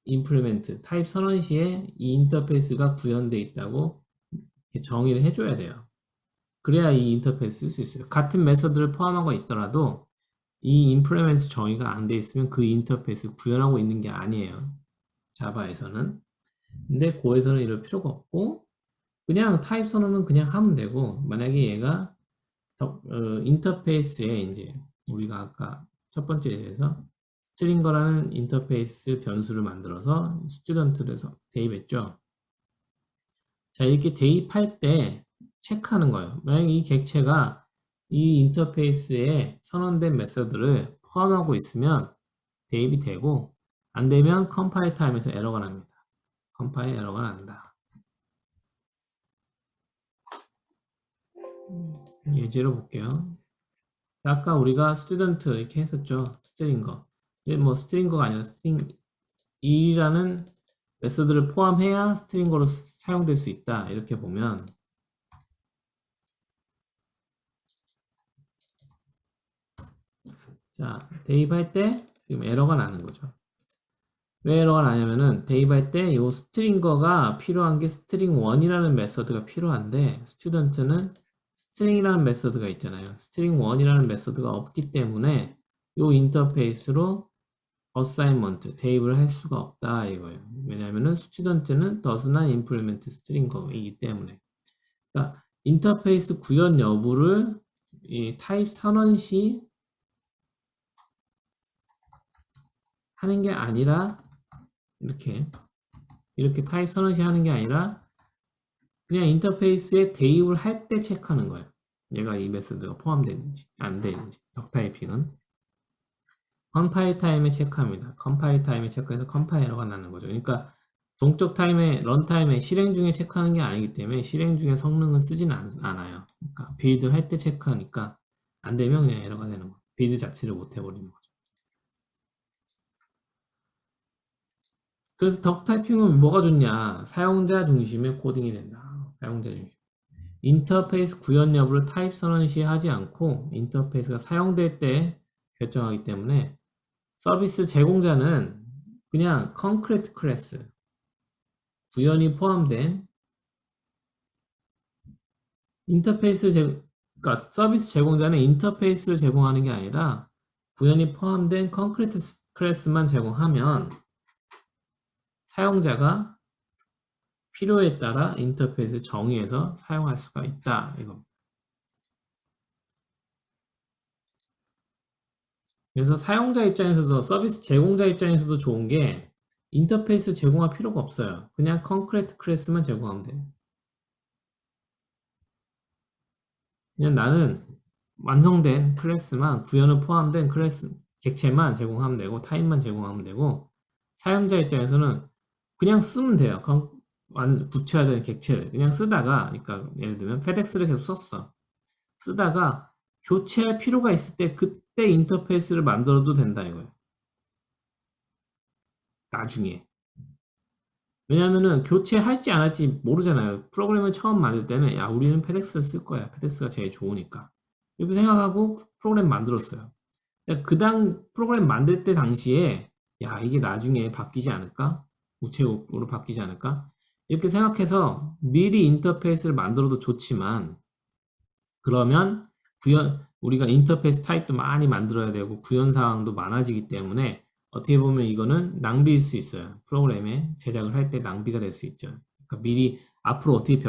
implement 타입 선언 시에 이 인터페이스가 구현돼 있다고 이렇게 정의를 해줘야 돼요. 그래야 이 인터페이스 쓸 수 있어요. 같은 메서드를 포함하고 있더라도 이 implement 정의가 안 돼 있으면 그 인터페이스 구현하고 있는 게 아니에요. 자바에서는. 근데 고에서는 이럴 필요가 없고 그냥 타입 선언은 그냥 하면 되고, 만약에 얘가 인터페이스에 이제 우리가 아까 첫 번째 예에서 스트링거라는 인터페이스 변수를 만들어서 스튜던트에서 대입했죠. 자, 이렇게 대입할 때 체크하는 거예요. 만약에 이 객체가 이 인터페이스에 선언된 메서드를 포함하고 있으면 대입이 되고, 안 되면 컴파일 타임에서 에러가 납니다. 컴파일 에러가 난다. 예제로 볼게요. 아까 우리가 스튜던트 이렇게 했었죠. 스트링거. 뭐 스트링거가 아니라 스트링이라는 메서드를 포함해야 스트링거로 사용될 수 있다. 이렇게 보면 자, 대입할 때 지금 에러가 나는 거죠. 왜 에러가 나냐면은 대입할 때 이 스트링거가 필요한 게 string1이라는 메서드가 필요한데 스튜던트는 string이라는 메서드가 있잖아요. string1이라는 메서드가 없기 때문에 이 인터페이스로 assignment 대입을 할 수가 없다 이거예요. 왜냐하면은 student는 does not implement string이기 때문에. 그러니까 인터페이스 구현 여부를 이 타입 선언 시 하는 게 아니라 이렇게 타입 선언 시 하는 게 아니라 그냥 인터페이스에 대입을 할 때 체크하는 거예요. 얘가 이 메서드가 포함되는지 안 되는지. 덕타이핑은 컴파일 타임에 체크합니다. 컴파일 타임에 체크해서 컴파일러가 나는 거죠. 그러니까 동적 타임에 런타임에 실행 중에 체크하는 게 아니기 때문에 실행 중에 성능은 쓰지는 않아요. 그러니까 빌드 할 때 체크하니까 안 되면 그냥 에러가 되는 거예요. 빌드 자체를 못 해버리는 거죠. 그래서 덕타이핑은 뭐가 좋냐? 사용자 중심의 코딩이 된다. 사용자 중심. 인터페이스 구현 여부를 타입 선언 시 하지 않고 인터페이스가 사용될 때 결정하기 때문에 서비스 제공자는 그냥 concrete class 구현이 포함된 인터페이스 그러니까 서비스 제공자는 인터페이스를 제공하는 게 아니라 구현이 포함된 concrete class만 제공하면 사용자가 필요에 따라 인터페이스 정의해서 사용할 수가 있다. 이거. 그래서 사용자 입장에서도 서비스 제공자 입장에서도 좋은 게 인터페이스 제공할 필요가 없어요. 그냥 콘크리트 클래스만 제공하면 돼요. 그냥 나는 완성된 클래스만 구현을 포함된 클래스 객체만 제공하면 되고 타입만 제공하면 되고 사용자 입장에서는 그냥 쓰면 돼요. 붙여야 되는 객체를 그냥 쓰다가 그러니까 예를 들면 페덱스를 계속 썼어. 쓰다가 교체할 필요가 있을 때 그때 인터페이스를 만들어도 된다 이거예요. 나중에. 왜냐면은 교체할지 안 할지 모르잖아요. 프로그램을 처음 만들 때는 야 우리는 페덱스를 쓸 거야. 페덱스가 제일 좋으니까. 이렇게 생각하고 프로그램 만들었어요. 프로그램 만들 때 당시에 야 이게 나중에 바뀌지 않을까? 우체국으로 바뀌지 않을까? 이렇게 생각해서 미리 인터페이스를 만들어도 좋지만 그러면 우리가 인터페이스 타입도 많이 만들어야 되고 구현 사항도 많아지기 때문에 어떻게 보면 이거는 낭비일 수 있어요. 프로그램에 제작을 할 때 낭비가 될 수 있죠. 그러니까 미리 앞으로 어떻게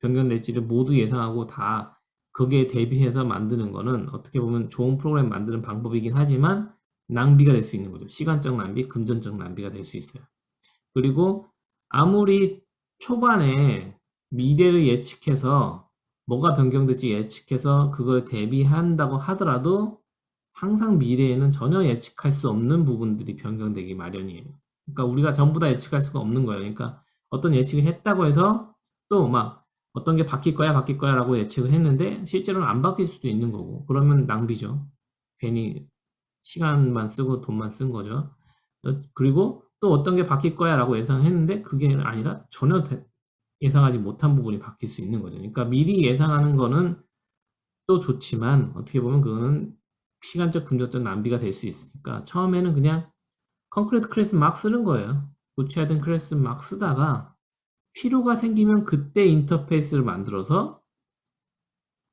변경될지를 모두 예상하고 다 거기에 대비해서 만드는 거는 어떻게 보면 좋은 프로그램 만드는 방법이긴 하지만 낭비가 될 수 있는 거죠. 시간적 낭비, 금전적 낭비가 될 수 있어요. 그리고 아무리 초반에 미래를 예측해서 뭐가 변경될지 예측해서 그걸 대비한다고 하더라도 항상 미래에는 전혀 예측할 수 없는 부분들이 변경되기 마련이에요. 그러니까 우리가 전부 다 예측할 수가 없는 거예요. 그러니까 어떤 예측을 했다고 해서 또 막 어떤 게 바뀔 거야 라고 예측을 했는데 실제로는 안 바뀔 수도 있는 거고 그러면 낭비죠. 괜히 시간만 쓰고 돈만 쓴 거죠. 그리고 또 어떤 게 바뀔 거야 라고 예상했는데 그게 아니라 전혀 예상하지 못한 부분이 바뀔 수 있는 거죠. 그러니까 미리 예상하는 거는 또 좋지만 어떻게 보면 그거는 시간적, 금전적 낭비가 될 수 있으니까 처음에는 그냥 콘크리트 클래스 막 쓰는 거예요. 구체화된 클래스 막 쓰다가 필요가 생기면 그때 인터페이스를 만들어서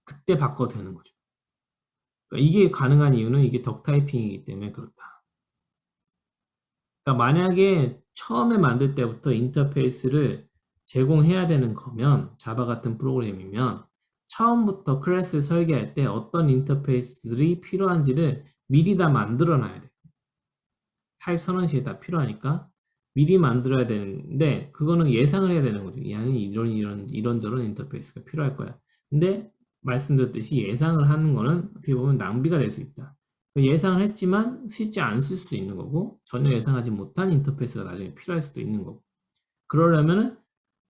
그때 바꿔도 되는 거죠. 그러니까 이게 가능한 이유는 이게 덕 타이핑이기 때문에 그렇다. 그러니까 만약에 처음에 만들 때부터 인터페이스를 제공해야 되는 거면 자바 같은 프로그램이면 처음부터 클래스를 설계할 때 어떤 인터페이스들이 필요한지를 미리 다 만들어 놔야 돼. 타입 선언시에 다 필요하니까 미리 만들어야 되는데 그거는 예상을 해야 되는 거죠. 이 안에 이런저런 인터페이스가 필요할 거야. 근데 말씀드렸듯이 예상을 하는 거는 어떻게 보면 낭비가 될 수 있다. 예상을 했지만 실제 안 쓸 수 있는 거고 전혀 예상하지 못한 인터페이스가 나중에 필요할 수도 있는 거고 그러려면은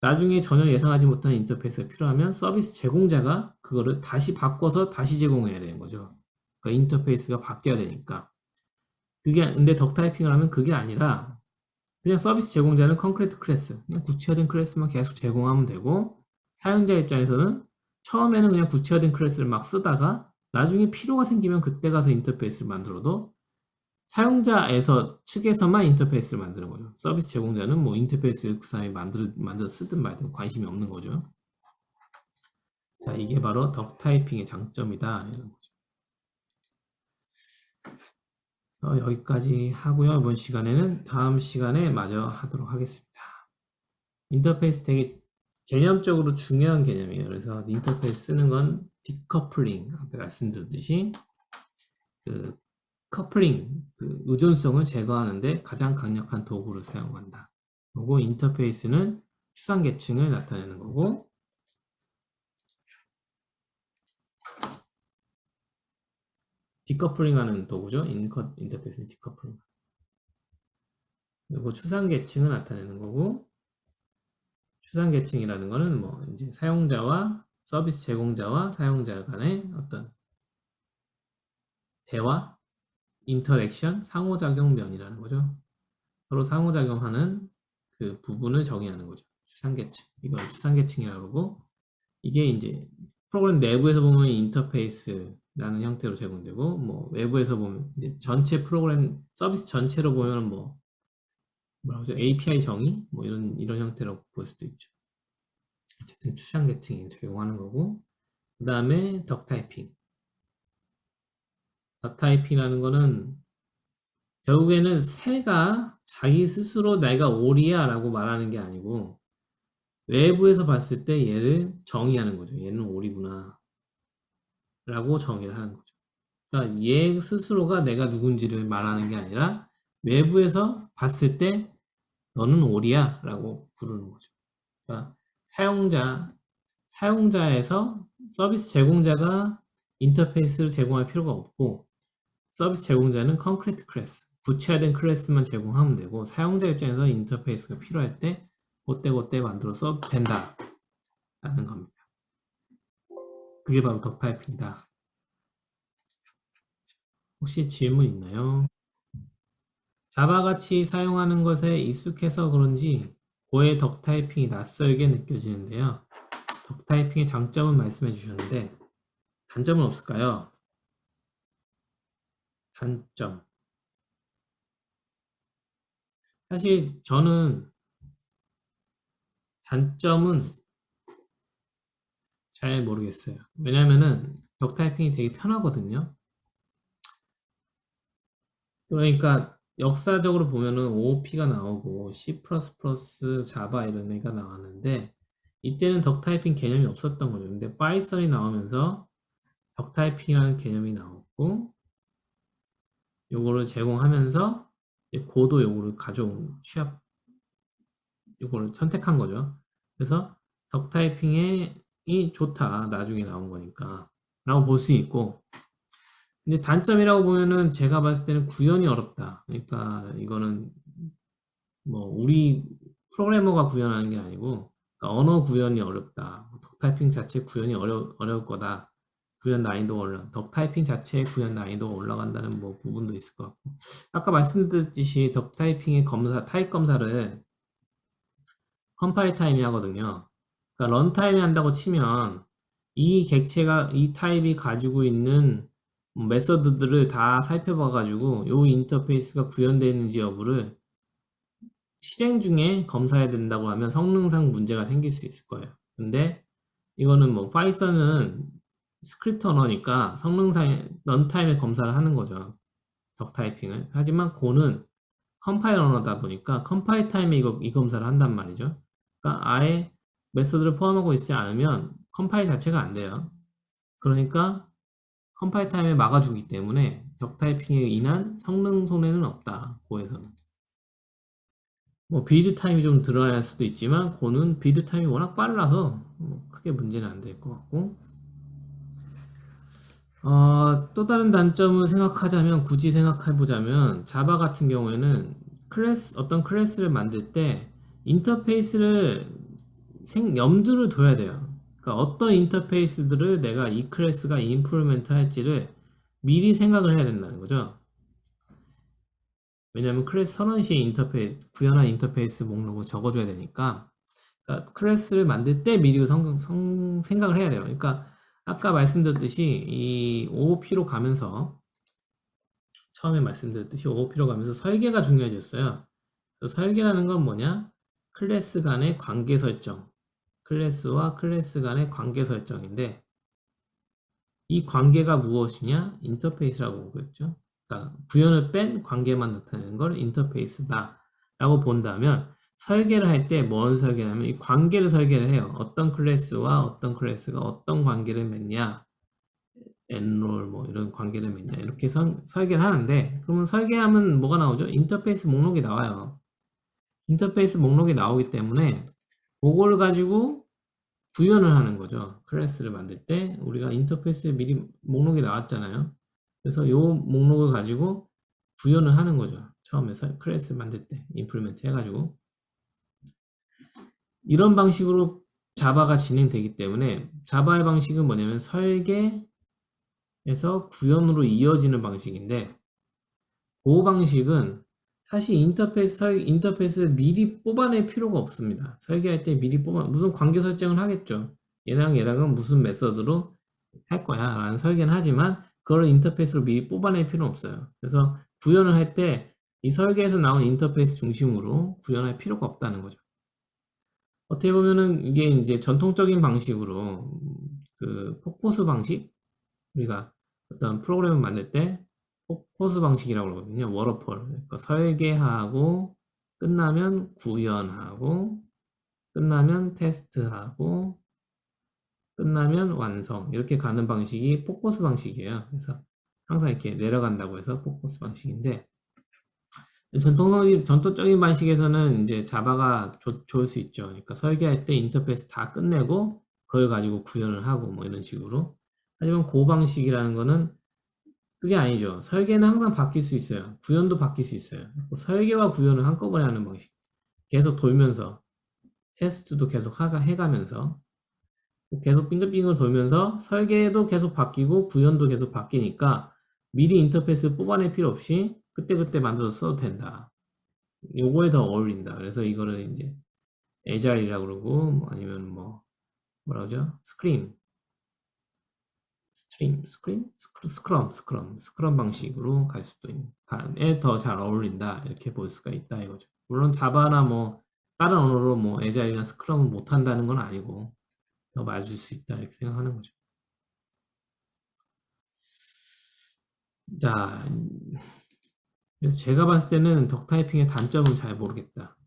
나중에 전혀 예상하지 못한 인터페이스가 필요하면 서비스 제공자가 그거를 다시 바꿔서 다시 제공해야 되는 거죠. 그러니까 인터페이스가 바뀌어야 되니까 그게 근데 덕 타이핑을 하면 그게 아니라 그냥 서비스 제공자는 콘크리트 클래스, 그냥 구체화된 클래스만 계속 제공하면 되고 사용자 입장에서는 처음에는 그냥 구체화된 클래스를 막 쓰다가 나중에 필요가 생기면 그때 가서 인터페이스를 만들어도 사용자에서 측에서만 인터페이스를 만드는 거죠. 서비스 제공자는 뭐 인터페이스 그 사람이 만들어 쓰든 말든 관심이 없는 거죠. 자, 이게 바로 덕 타이핑의 장점이다. 이런 거죠. 여기까지 하고요. 이번 시간에는 다음 시간에 마저 하도록 하겠습니다. 인터페이스 되게 개념적으로 중요한 개념이에요. 그래서 인터페이스 쓰는 건 디커플링, 앞에 말씀드렸듯이 그 커플링, 그 의존성을 제거하는데 가장 강력한 도구를 사용한다. 그리고 인터페이스는 추상 계층을 나타내는 거고 디커플링 하는 도구죠. 인터페이스는 디커플링. 그리고 추상 계층을 나타내는 거고 추상 계층이라는 거는 뭐 이제 사용자와 서비스 제공자와 사용자 간의 어떤 대화, 인터랙션, 상호작용 면이라는 거죠. 서로 상호작용하는 그 부분을 정의하는 거죠. 추상계층. 이걸 추상계층이라고 그러고 이게 이제 프로그램 내부에서 보면 인터페이스라는 형태로 제공되고 뭐 외부에서 보면 이제 전체 프로그램 서비스 전체로 보면 뭐 뭐라고 하죠? API 정의 뭐 이런 형태로 볼 수도 있죠. 어쨌든 추상계층이 제공하는 거고 그 다음에 덕 타이핑. 덕 타이핑이라는 거는 결국에는 새가 자기 스스로 내가 오리야 라고 말하는 게 아니고 외부에서 봤을 때 얘를 정의하는 거죠. 얘는 오리구나 라고 정의를 하는 거죠. 그러니까 얘 스스로가 내가 누군지를 말하는 게 아니라 외부에서 봤을 때 너는 오리야 라고 부르는 거죠. 그러니까 사용자에서 서비스 제공자가 인터페이스를 제공할 필요가 없고 서비스 제공자는 콘크리트 클래스, 구체화된 클래스만 제공하면 되고 사용자 입장에서 인터페이스가 필요할 때 그때 만들어 써도 된다 라는 겁니다. 그게 바로 덕 타이핑이다. 혹시 질문 있나요? 자바같이 사용하는 것에 익숙해서 그런지 고의 덕 타이핑이 낯설게 느껴지는데요. 덕 타이핑의 장점은 말씀해 주셨는데 단점은 없을까요? 단점. 사실 저는 단점은 잘 모르겠어요. 왜냐면은 덕 타이핑이 되게 편하거든요. 그러니까 역사적으로 보면은 OOP가 나오고 C++, 자바 이런 애가 나왔는데 이때는 덕 타이핑 개념이 없었던 거죠. 근데 파이썬이 나오면서 덕 타이핑이라는 개념이 나왔고 요거를 제공하면서 고도 요거를 가져온 요거를 선택한 거죠. 그래서 덕 타이핑이 좋다. 나중에 나온 거니까 라고 볼 수 있고 근데 단점이라고 보면은 제가 봤을 때는 구현이 어렵다. 그러니까 이거는 뭐 우리 프로그래머가 구현하는 게 아니고 그러니까 언어 구현이 어렵다. 덕 타이핑 자체 구현이 어려울 거다. 구현 난이도가 덕 타이핑 자체의 구현 난이도가 올라간다는 뭐 부분도 있을 것 같고 아까 말씀드렸듯이 덕 타이핑의 타입 검사를 컴파일 타임이 하거든요. 그러니까 런타임이 한다고 치면 이 객체가 이 타입이 가지고 있는 메서드들을 다 살펴봐가지고 요 인터페이스가 구현되어 있는지 여부를 실행 중에 검사해야 된다고 하면 성능상 문제가 생길 수 있을 거예요. 근데 이거는 뭐 파이썬은 스크립트 언어니까 성능상 런타임에 검사를 하는 거죠. 적 타이핑을. 하지만 고는 컴파일 언어다 보니까 컴파일 타임에 이 검사를 한단 말이죠. 그러니까 아예 메서드를 포함하고 있지 않으면 컴파일 자체가 안 돼요. 그러니까 컴파일 타임에 막아주기 때문에 적 타이핑에 인한 성능 손해는 없다. 고에서는. 뭐 빌드 타임이 좀 늘어날 수도 있지만 고는 빌드 타임이 워낙 빨라서 뭐 크게 문제는 안 될 것 같고, 또 다른 단점을 생각하자면, 굳이 생각해보자면 자바 같은 경우에는 어떤 클래스를 만들 때 인터페이스를 염두를 둬야 돼요. 그러니까 어떤 인터페이스들을 내가 이 클래스가 임플리멘트 할지를 미리 생각을 해야 된다는 거죠. 왜냐하면 클래스 선언시에 구현한 인터페이스 목록을 적어줘야 되니까, 그러니까 클래스를 만들 때 미리 생각을 해야 돼요. 그러니까 아까 말씀드렸듯이 이 OOP로 가면서, 처음에 말씀드렸듯이 OOP로 가면서 설계가 중요해졌어요. 그래서 설계라는 건 뭐냐? 클래스 간의 관계 설정, 클래스와 클래스 간의 관계 설정인데, 이 관계가 무엇이냐? 인터페이스라고 그랬죠. 그러니까 구현을 뺀 관계만 나타내는 걸 인터페이스다 라고 본다면, 설계를 할 때 뭔 설계냐면 이 관계를 설계를 해요. 어떤 클래스와 어떤 클래스가 어떤 관계를 맺냐, enroll 뭐 이런 관계를 맺냐, 이렇게 설계를 하는데, 그러면 설계하면 뭐가 나오죠? 인터페이스 목록이 나와요. 인터페이스 목록이 나오기 때문에 그걸 가지고 구현을 하는 거죠. 클래스를 만들 때 우리가 인터페이스에 미리 목록이 나왔잖아요. 그래서 이 목록을 가지고 구현을 하는 거죠. 처음에 클래스 만들 때 임플리멘트 해가지고. 이런 방식으로 자바가 진행되기 때문에, 자바의 방식은 뭐냐면 설계에서 구현으로 이어지는 방식인데, 그 방식은 사실 인터페이스를 미리 뽑아낼 필요가 없습니다. 설계할 때 미리 무슨 관계 설정을 하겠죠. 얘랑은 무슨 메서드로 할 거야 라는 설계는 하지만, 그걸 인터페이스로 미리 뽑아낼 필요는 없어요. 그래서 구현을 할 때 이 설계에서 나온 인터페이스 중심으로 구현할 필요가 없다는 거죠. 어떻게 보면은 이게 이제 전통적인 방식으로, 그 폭포수 방식, 우리가 어떤 프로그램을 만들 때 폭포수 방식이라고 그러거든요. 워터폴. 그러니까 설계하고 끝나면 구현하고 끝나면 테스트하고 끝나면 완성, 이렇게 가는 방식이 폭포수 방식이에요. 그래서 항상 이렇게 내려간다고 해서 폭포수 방식인데, 전통적인 방식에서는 이제 자바가 좋을 수 있죠. 그러니까 설계할 때 인터페이스 다 끝내고 그걸 가지고 구현을 하고 뭐 이런 식으로. 하지만 그 방식이라는 거는 그게 아니죠. 설계는 항상 바뀔 수 있어요. 구현도 바뀔 수 있어요. 설계와 구현을 한꺼번에 하는 방식. 계속 돌면서 테스트도 계속 해가면서 계속 빙글빙글 돌면서 설계도 계속 바뀌고 구현도 계속 바뀌니까 미리 인터페이스 뽑아낼 필요 없이 그때그때 만들어서 써도 된다. 요거에 더 어울린다. 그래서 이거를 이제 에자일이라고 그러고, 뭐 아니면 뭐라 그러죠? 스크럼 방식으로 갈 수도 에 더 잘 어울린다. 이렇게 볼 수가 있다 이거죠. 물론 자바나 뭐 다른 언어로 뭐 에자일이나 스크럼을 못 한다는 건 아니고 더 맞을 수 있다 이렇게 생각하는 거죠. 자, 그래서 제가 봤을 때는 덕타이핑의 단점은 잘 모르겠다.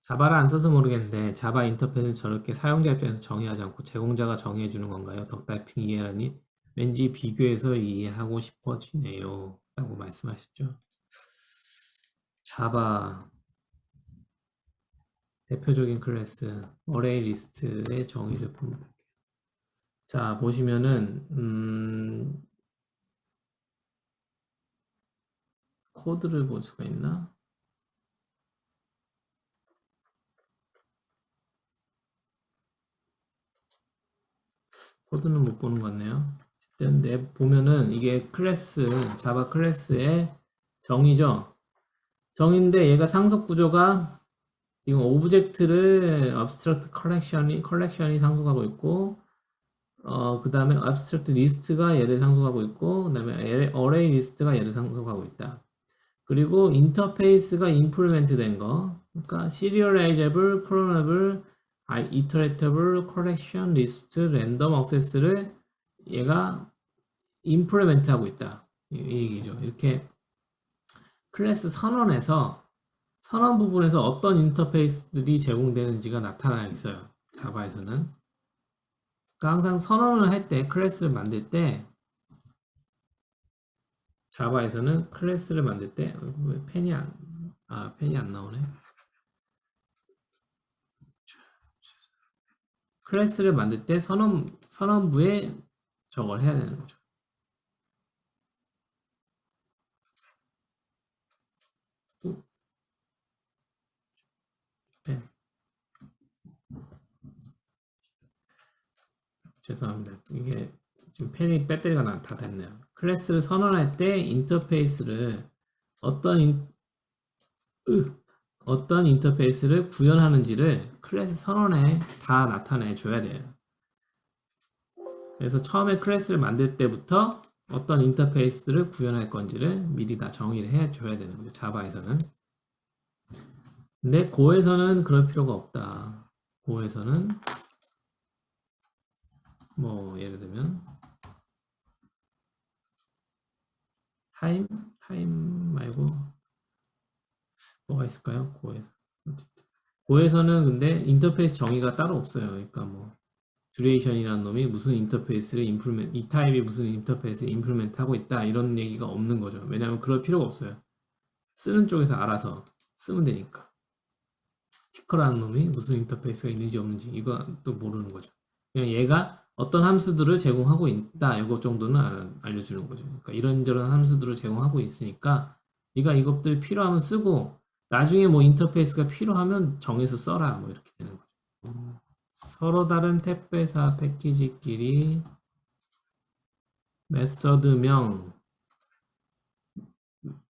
자바를 안 써서 모르겠는데, 자바 인터페이스는 저렇게 사용자 입장에서 정의하지 않고 제공자가 정의해주는 건가요? 덕타이핑 이해라니 왠지 비교해서 이해하고 싶어지네요 라고 말씀하셨죠. 자바 대표적인 클래스 어레이 리스트의 정의를 보면, 자 보시면은 코드를 볼 수가 있나? 코드는 못 보는 것 같네요. 어쨌든 보면은 이게 자바 클래스의 정의죠. 정의인데 얘가 상속 구조가 지금 오브젝트를 abstract 컬렉션이 상속하고 있고, 그 다음에 abstract list가 얘를 상속하고 있고, 그 다음에 array list가 얘를 상속하고 있다. 그리고 인터페이스가 implement 된 거, 그러니까 serializable, clonable, iteratable, collection, list, random access를 얘가 implement 하고 있다. 이 얘기죠. 이렇게 클래스 선언 부분에서 어떤 인터페이스들이 제공되는지가 나타나 있어요. 자바에서는. 그러니까 항상 선언을 할 때, 클래스를 만들 때, 자바에서는 클래스를 만들 때, 왜 펜이 안 나오네. 클래스를 만들 때 선언부에 저걸 해야 되는 거죠. 네. 죄송합니다. 이게 지금 펜이 배터리가 다 됐네요. 클래스를 선언할 때 인터페이스를 어떤 인터페이스를 구현하는지를 클래스 선언에 다 나타내 줘야 돼요. 그래서 처음에 클래스를 만들 때부터 어떤 인터페이스를 구현할 건지를 미리 다 정의를 해 줘야 되는 거죠. 자바에서는. 근데 고에서는 그럴 필요가 없다. 고에서는 뭐 예를 들면 타임 말고 뭐가 있을까요? 고에서는 근데 인터페이스 정의가 따로 없어요. 그러니까 뭐 듀레이션이라는 놈이 무슨 인터페이스를 이 타입이 무슨 인터페이스를 임플리멘트 하고 있다 이런 얘기가 없는 거죠. 왜냐하면 그럴 필요가 없어요. 쓰는 쪽에서 알아서 쓰면 되니까. 티커라는 놈이 무슨 인터페이스가 있는지 없는지 이거 또 모르는 거죠. 그냥 얘가 어떤 함수들을 제공하고 있다 이것 정도는 알려주는 거죠. 그러니까 이런저런 함수들을 제공하고 있으니까 네가 이것들 필요하면 쓰고 나중에 뭐 인터페이스가 필요하면 정해서 써라 뭐 이렇게 되는 거죠. 서로 다른 탭배사 패키지끼리 메서드명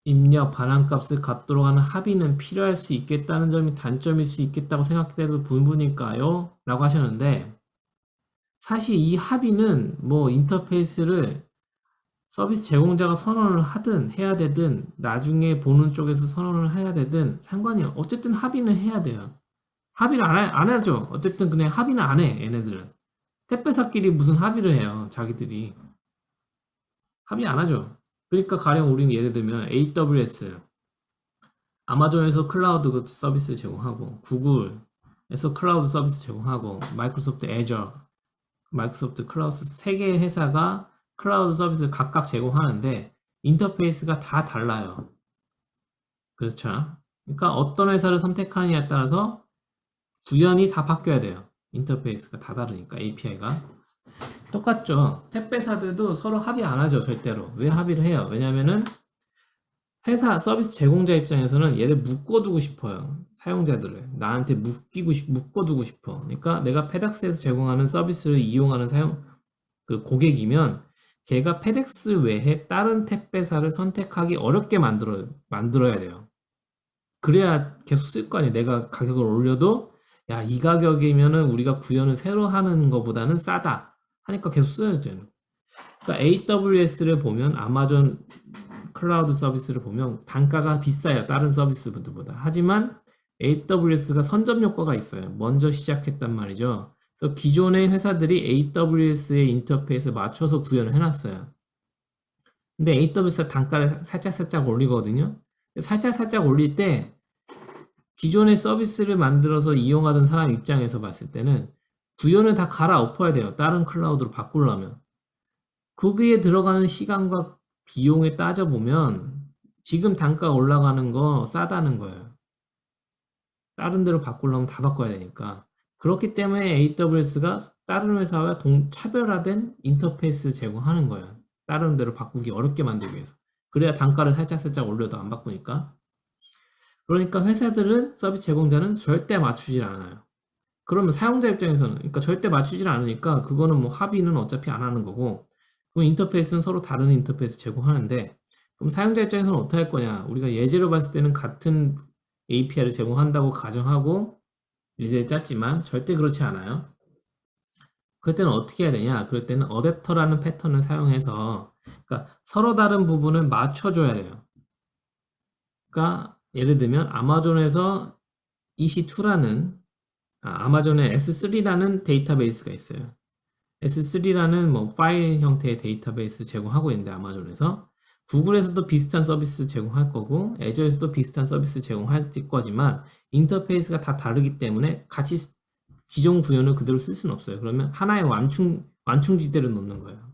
입력 반환값을 갖도록 하는 합의는 필요할 수 있겠다는 점이 단점일 수 있겠다고 생각돼도 분분일까요? 라고 하셨는데 사실 이 합의는 뭐 인터페이스를 서비스 제공자가 선언을 하든 해야 되든 나중에 보는 쪽에서 선언을 해야 되든 상관이 어쨌든 합의는 해야 돼요. 합의를 안 하죠. 어쨌든 그냥 합의는 안 해, 얘네들은. 택배사끼리 무슨 합의를 해요, 자기들이. 합의 안 하죠. 그러니까 가령 우리는 예를 들면 AWS, 아마존에서 클라우드 서비스 제공하고, 구글에서 클라우드 서비스 제공하고, 마이크로소프트 애저, 마이크로소프트 클라우드 세 개의 회사가 클라우드 서비스를 각각 제공하는데 인터페이스가 다 달라요. 그렇죠? 그러니까 어떤 회사를 선택하느냐에 따라서 구현이 다 바뀌어야 돼요. 인터페이스가 다 다르니까 API가 똑같죠. 택배사들도 서로 합의 안 하죠. 절대로. 왜 합의를 해요? 왜냐면은 회사 서비스 제공자 입장에서는 얘를 묶어두고 싶어요. 사용자들을 나한테 묶어두고 싶어. 그러니까 내가 페덱스에서 제공하는 서비스를 이용하는 그 고객이면 걔가 페덱스 외에 다른 택배사를 선택하기 어렵게 만들어야 돼요. 그래야 계속 쓸 거 아니에요. 내가 가격을 올려도 야, 이 가격이면은 우리가 구현을 새로 하는 것보다는 싸다 하니까 계속 써야죠. 그러니까 AWS를 보면 아마존 클라우드 서비스를 보면 단가가 비싸요. 다른 서비스보다. 하지만 AWS가 선점 효과가 있어요. 먼저 시작했단 말이죠. 그래서 기존의 회사들이 AWS의 인터페이스에 맞춰서 구현을 해놨어요. 근데 AWS가 단가를 살짝 올리거든요. 살짝 올릴 때 기존의 서비스를 만들어서 이용하던 사람 입장에서 봤을 때는 구현을 다 갈아엎어야 돼요. 다른 클라우드로 바꾸려면. 거기에 들어가는 시간과 비용에 따져보면 지금 단가 올라가는 거 싸다는 거예요. 다른 데로 바꾸려면 다 바꿔야 되니까. 그렇기 때문에 AWS가 다른 회사와 차별화된 인터페이스를 제공하는 거예요. 다른 데로 바꾸기 어렵게 만들기 위해서. 그래야 단가를 살짝 올려도 안 바꾸니까. 그러니까 회사들은 서비스 제공자는 절대 맞추질 않아요. 그러면 사용자 입장에서는 그러니까 절대 맞추질 않으니까 그거는 뭐 합의는 어차피 안 하는 거고 그럼 인터페이스는 서로 다른 인터페이스 제공하는데 그럼 사용자 입장에서는 어떻게 할 거냐 우리가 예제로 봤을 때는 같은 API를 제공한다고 가정하고 예제를 짰지만 절대 그렇지 않아요. 그럴 때는 어떻게 해야 되냐? 그럴 때는 어댑터라는 패턴을 사용해서 그러니까 서로 다른 부분을 맞춰줘야 돼요. 그러니까 예를 들면 아마존에서 EC2라는 아마존의 S3라는 데이터베이스가 있어요. S3라는 뭐 파일 형태의 데이터베이스 제공하고 있는데 아마존에서 구글에서도 비슷한 서비스 제공할 거고 애저에서도 비슷한 서비스 제공할 거지만 인터페이스가 다 다르기 때문에 같이 기존 구현을 그대로 쓸 수는 없어요. 그러면 하나의 완충지대를 놓는 거예요.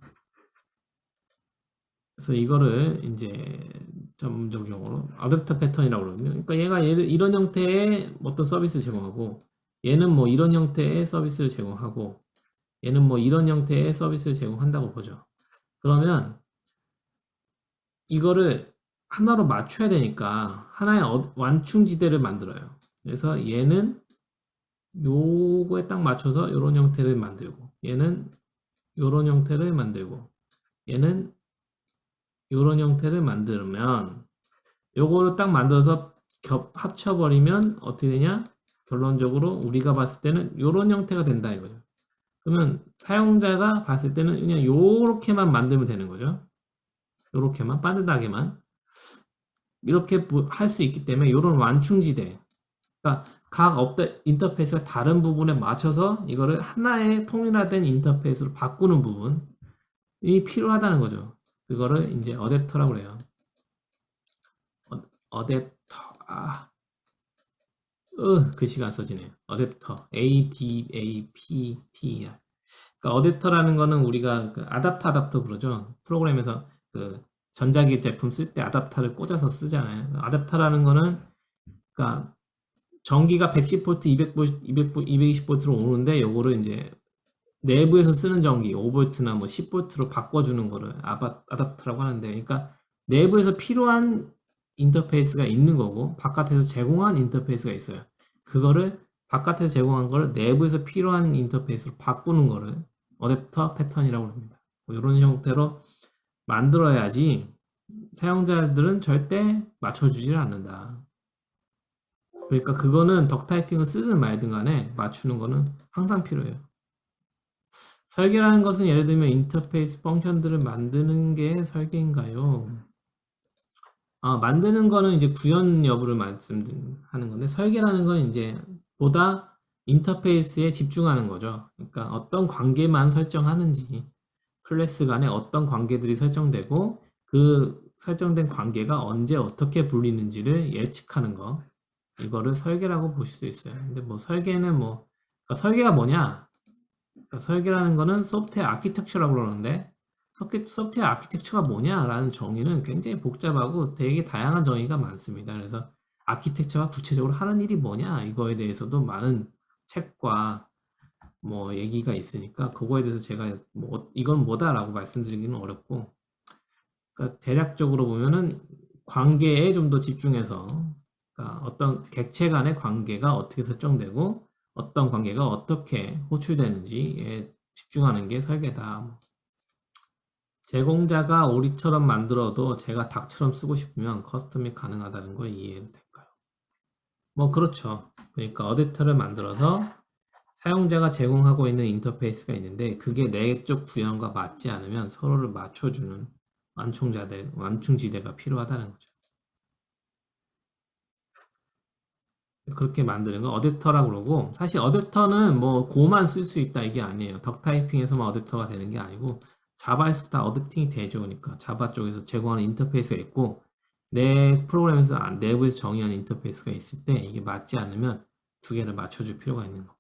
그래서 이거를 이제 전문적 용어로 어댑터 패턴이라고 그러거든요. 그러니까 얘가 이런 형태의 어떤 서비스 제공하고 얘는 뭐 이런 형태의 서비스를 제공하고 얘는 뭐 이런 형태의 서비스를 제공한다고 보죠. 그러면 이거를 하나로 맞춰야 되니까 하나의 완충지대를 만들어요. 그래서 얘는 요거에 딱 맞춰서 이런 형태를 만들고 얘는 이런 형태를 만들고 얘는 이런 형태를 만들면 요거를 딱 만들어서 합쳐버리면 어떻게 되냐? 결론적으로 우리가 봤을 때는 이런 형태가 된다 이거죠. 그러면 사용자가 봤을 때는 그냥 요렇게만 만들면 되는 거죠. 요렇게만 빠듯하게만 이렇게 할 수 있기 때문에 이런 완충지대, 그러니까 각 인터페이스가 다른 부분에 맞춰서 이거를 하나의 통일화된 인터페이스로 바꾸는 부분이 필요하다는 거죠. 그거를 이제 어댑터라고 그래요. 어댑터, 글씨가 안 써지네요. 어댑터, ADAPTR. 그러니까 어댑터라는 거는 우리가 그 아답터 그러죠. 프로그램에서 그 전자기 제품 쓸 때 아답터를 꽂아서 쓰잖아요. 아답터라는 거는 그러니까 전기가 110V, 200V, 220V로 오는데 요거를 이제 내부에서 쓰는 전기 5V나 뭐 10V로 바꿔주는 거를 아답터라고 하는데, 그러니까 내부에서 필요한 인터페이스가 있는 거고 바깥에서 제공한 인터페이스가 있어요. 그거를 바깥에서 제공한 거를 내부에서 필요한 인터페이스로 바꾸는 거를 어댑터 패턴이라고 합니다. 뭐 이런 형태로 만들어야지 사용자들은 절대 맞춰주질 않는다. 그러니까 그거는 덕타이핑을 쓰든 말든 간에 맞추는 거는 항상 필요해요. 설계라는 것은 예를 들면 인터페이스 펑션들을 만드는 게 설계인가요? 만드는 거는 이제 구현 여부를 말씀하는 건데, 설계라는 건 이제 보다 인터페이스에 집중하는 거죠. 그러니까 어떤 관계만 설정하는지, 클래스 간에 어떤 관계들이 설정되고 그 설정된 관계가 언제 어떻게 불리는지를 예측하는 거, 이거를 설계라고 보실 수 있어요. 근데 뭐 설계는 뭐 그러니까 설계가 뭐냐? 그러니까 설계라는 거는 소프트웨어 아키텍처라고 그러는데 소프트웨어 아키텍처가 뭐냐라는 정의는 굉장히 복잡하고 되게 다양한 정의가 많습니다. 그래서 아키텍처가 구체적으로 하는 일이 뭐냐 이거에 대해서도 많은 책과 뭐 얘기가 있으니까 그거에 대해서 제가 뭐 이건 뭐다라고 말씀드리기는 어렵고, 그러니까 대략적으로 보면은 관계에 좀 더 집중해서, 그러니까 어떤 객체 간의 관계가 어떻게 설정되고 어떤 관계가 어떻게 호출되는지에 집중하는 게 설계다. 제공자가 오리처럼 만들어도 제가 닭처럼 쓰고 싶으면 커스텀이 가능하다는 거 이해될까요? 뭐 그렇죠. 그러니까 어댑터를 만들어서 사용자가 제공하고 있는 인터페이스가 있는데 그게 내 쪽 구현과 맞지 않으면 서로를 맞춰주는 완충지대가 필요하다는 거죠. 그렇게 만드는 건 어댑터라고 그러고, 사실 어댑터는 뭐 고만 쓸 수 있다 이게 아니에요. 덕타이핑에서만 어댑터가 되는 게 아니고 자바에서 다 어댑팅이 되죠. 그러니까 자바 쪽에서 제공하는 인터페이스가 있고 내 프로그램에서 내부에서 정의한 인터페이스가 있을 때 이게 맞지 않으면 두 개를 맞춰줄 필요가 있는 거.